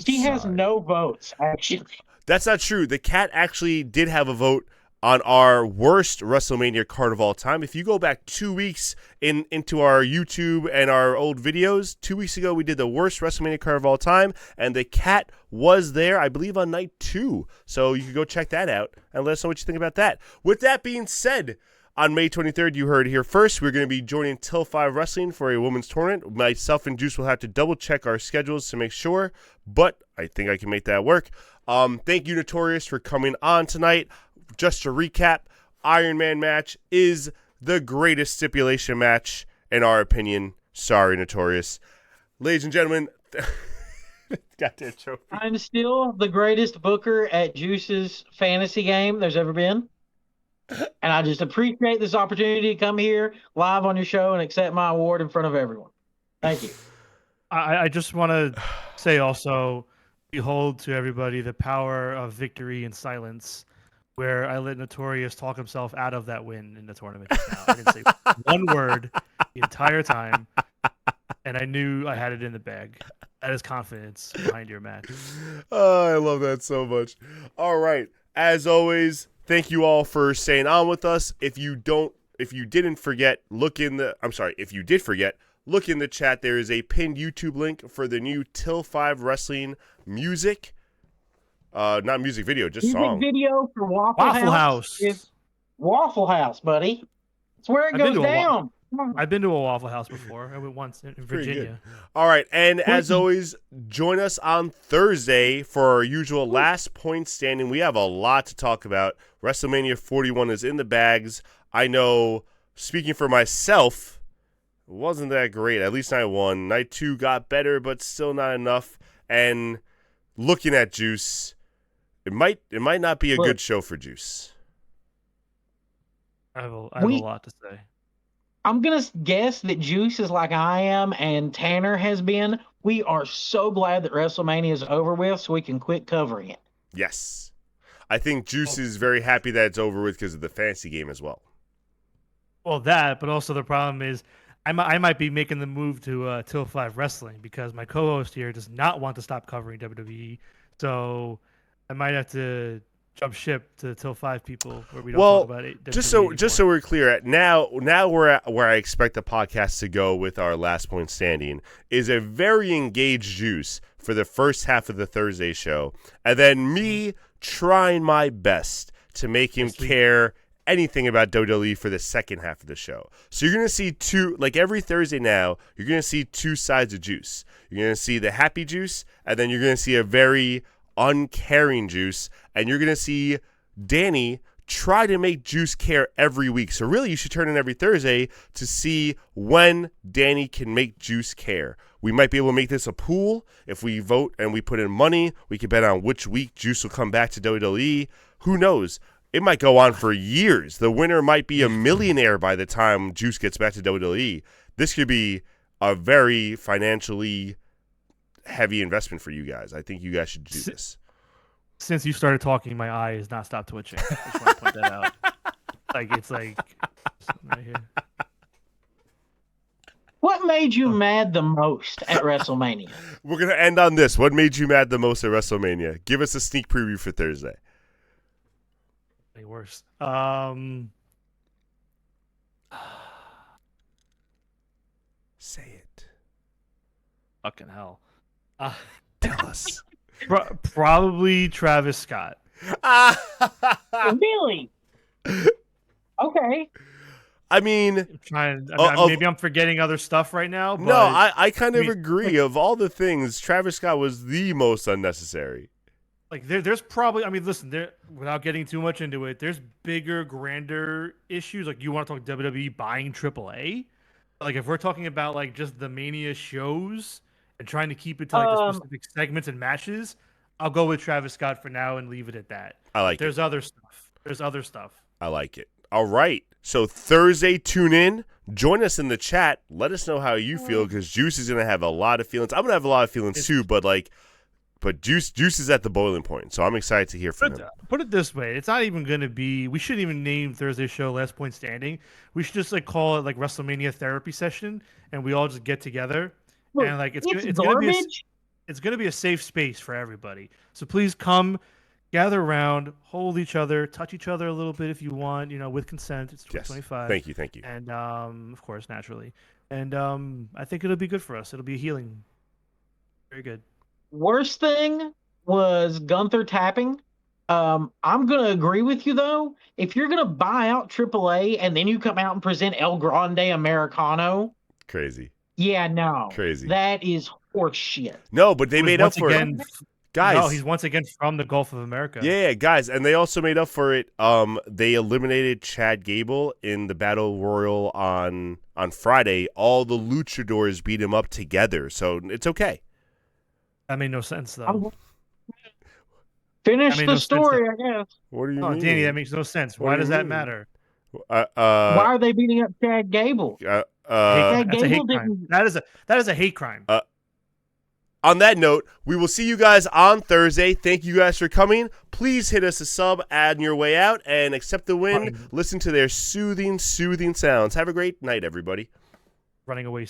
She has no votes, actually. That's not true. The cat actually did have a vote on our worst WrestleMania card of all time. If you go back 2 weeks into our YouTube and our old videos, 2 weeks ago we did the worst WrestleMania card of all time, and the cat was there, I believe, on night 2. So you can go check that out and let us know what you think about that. With that being said, on May 23rd, you heard it here first, we're going to be joining Till 5 Wrestling for a women's tournament. Myself and Juice will have to double-check our schedules to make sure, but I think I can make that work. Thank you, Notorious, for coming on tonight. Just to recap, Iron Man match is the greatest stipulation match, in our opinion. Sorry, Notorious. Ladies and gentlemen, goddamn trophy. I'm still the greatest booker at Juice's fantasy game there's ever been. And I just appreciate this opportunity to come here live on your show and accept my award in front of everyone. Thank you. I just want to say also, behold to everybody the power of victory and silence, where I let Notorious talk himself out of that win in the tournament just now. I didn't say one word the entire time, and I knew I had it in the bag. That is confidence behind your match. Oh, I love that so much. All right. As always, thank you all for staying on with us. If you didn't forget, if you did forget, look in the chat. There is a pinned YouTube link for the new Till 5 Wrestling music. Not music video, just song. Music video for Waffle House. Is Waffle House, buddy. It's where it goes down. I've been to a Waffle House before. I went once in Virginia. All right, and as always, join us on Thursday for our usual last point standing. We have a lot to talk about. WrestleMania 41 is in the bags. I know, speaking for myself, it wasn't that great. At least night 1. Night 2 got better, but still not enough. And looking at Juice, it might not be a good show for Juice. I have a lot to say. I'm going to guess that Juice is like I am and Tanner has been. We are so glad that WrestleMania is over with so we can quit covering it. Yes. I think Juice is very happy that it's over with because of the fantasy game as well. Well, that, but also the problem is I might be making the move to Till 5 Wrestling because my co-host here does not want to stop covering WWE. So I might have to jump ship to Till 5 people where we don't talk about it. Just so we're clear, now we're at where I expect the podcast to go with our last point standing is a very engaged Juice for the first half of the Thursday show, and then me trying my best to make him care anything about WWE for the second half of the show. So you're going to see every Thursday now, you're going to see two sides of Juice. You're going to see the happy Juice, and then you're going to see a very uncaring Juice, and you're going to see Danny try to make Juice care every week. So really, you should turn in every Thursday to see when Danny can make Juice care. We might be able to make this a pool. If we vote and we put in money, we can bet on which week Juice will come back to WWE. Who knows? It might go on for years. The winner might be a millionaire by the time Juice gets back to WWE. This could be a very financially heavy investment for you guys. I think you guys should do this. Since you started talking, my eye has not stopped twitching. I just want to point that out. It's right here. What made you mad the most at WrestleMania? We're going to end on this. What made you mad the most at WrestleMania? Give us a sneak preview for Thursday. Any worse. Say it. Fucking hell. Tell us. Probably Travis Scott. Really? Okay. I mean, maybe I'm forgetting other stuff right now. But no, I kind of agree. Of all the things, Travis Scott was the most unnecessary. There's probably, listen, without getting too much into it, there's bigger, grander issues. You want to talk WWE buying AAA? If we're talking about just the Mania shows and trying to keep it to the specific segments and matches, I'll go with Travis Scott for now and leave it at that. I like There's other stuff. I like it. All right. So Thursday, tune in. Join us in the chat. Let us know how you feel because Juice is going to have a lot of feelings. I'm going to have a lot of feelings too, but Juice is at the boiling point. So I'm excited to hear from him. Put it this way. It's not even going to be, we shouldn't even name Thursday's show Last Point Standing. We should just call it WrestleMania therapy session and we all just get together. Look, and it's garbage. It's going to be a safe space for everybody. So please come, gather around, hold each other, touch each other a little bit if you want, with consent. It's 2025. Yes. Thank you. And, of course, naturally. And I think it'll be good for us. It'll be healing. Very good. Worst thing was Gunther tapping. I'm going to agree with you, though. If you're going to buy out AAA and then you come out and present El Grande Americano. Crazy. Yeah, no. Crazy. That is horseshit. No, but they made up for it. Guys. No, he's once again from the Gulf of America. Yeah, guys. And they also made up for it. They eliminated Chad Gable in the Battle Royal on Friday. All the luchadors beat him up together. So it's okay. That made no sense, though. Finish made the no sense, story, I guess. What do you Oh, mean? Danny, that makes no sense. What Why do you does that mean? matter? Why are they beating up Chad Gable? Hate Chad crime. That's a hate Gable crime. didn't. That is a hate crime. On that note, we will see you guys on Thursday. Thank you guys for coming. Please hit us a sub, add on your way out, and accept the win. Listen to their soothing sounds. Have a great night, everybody. Running away.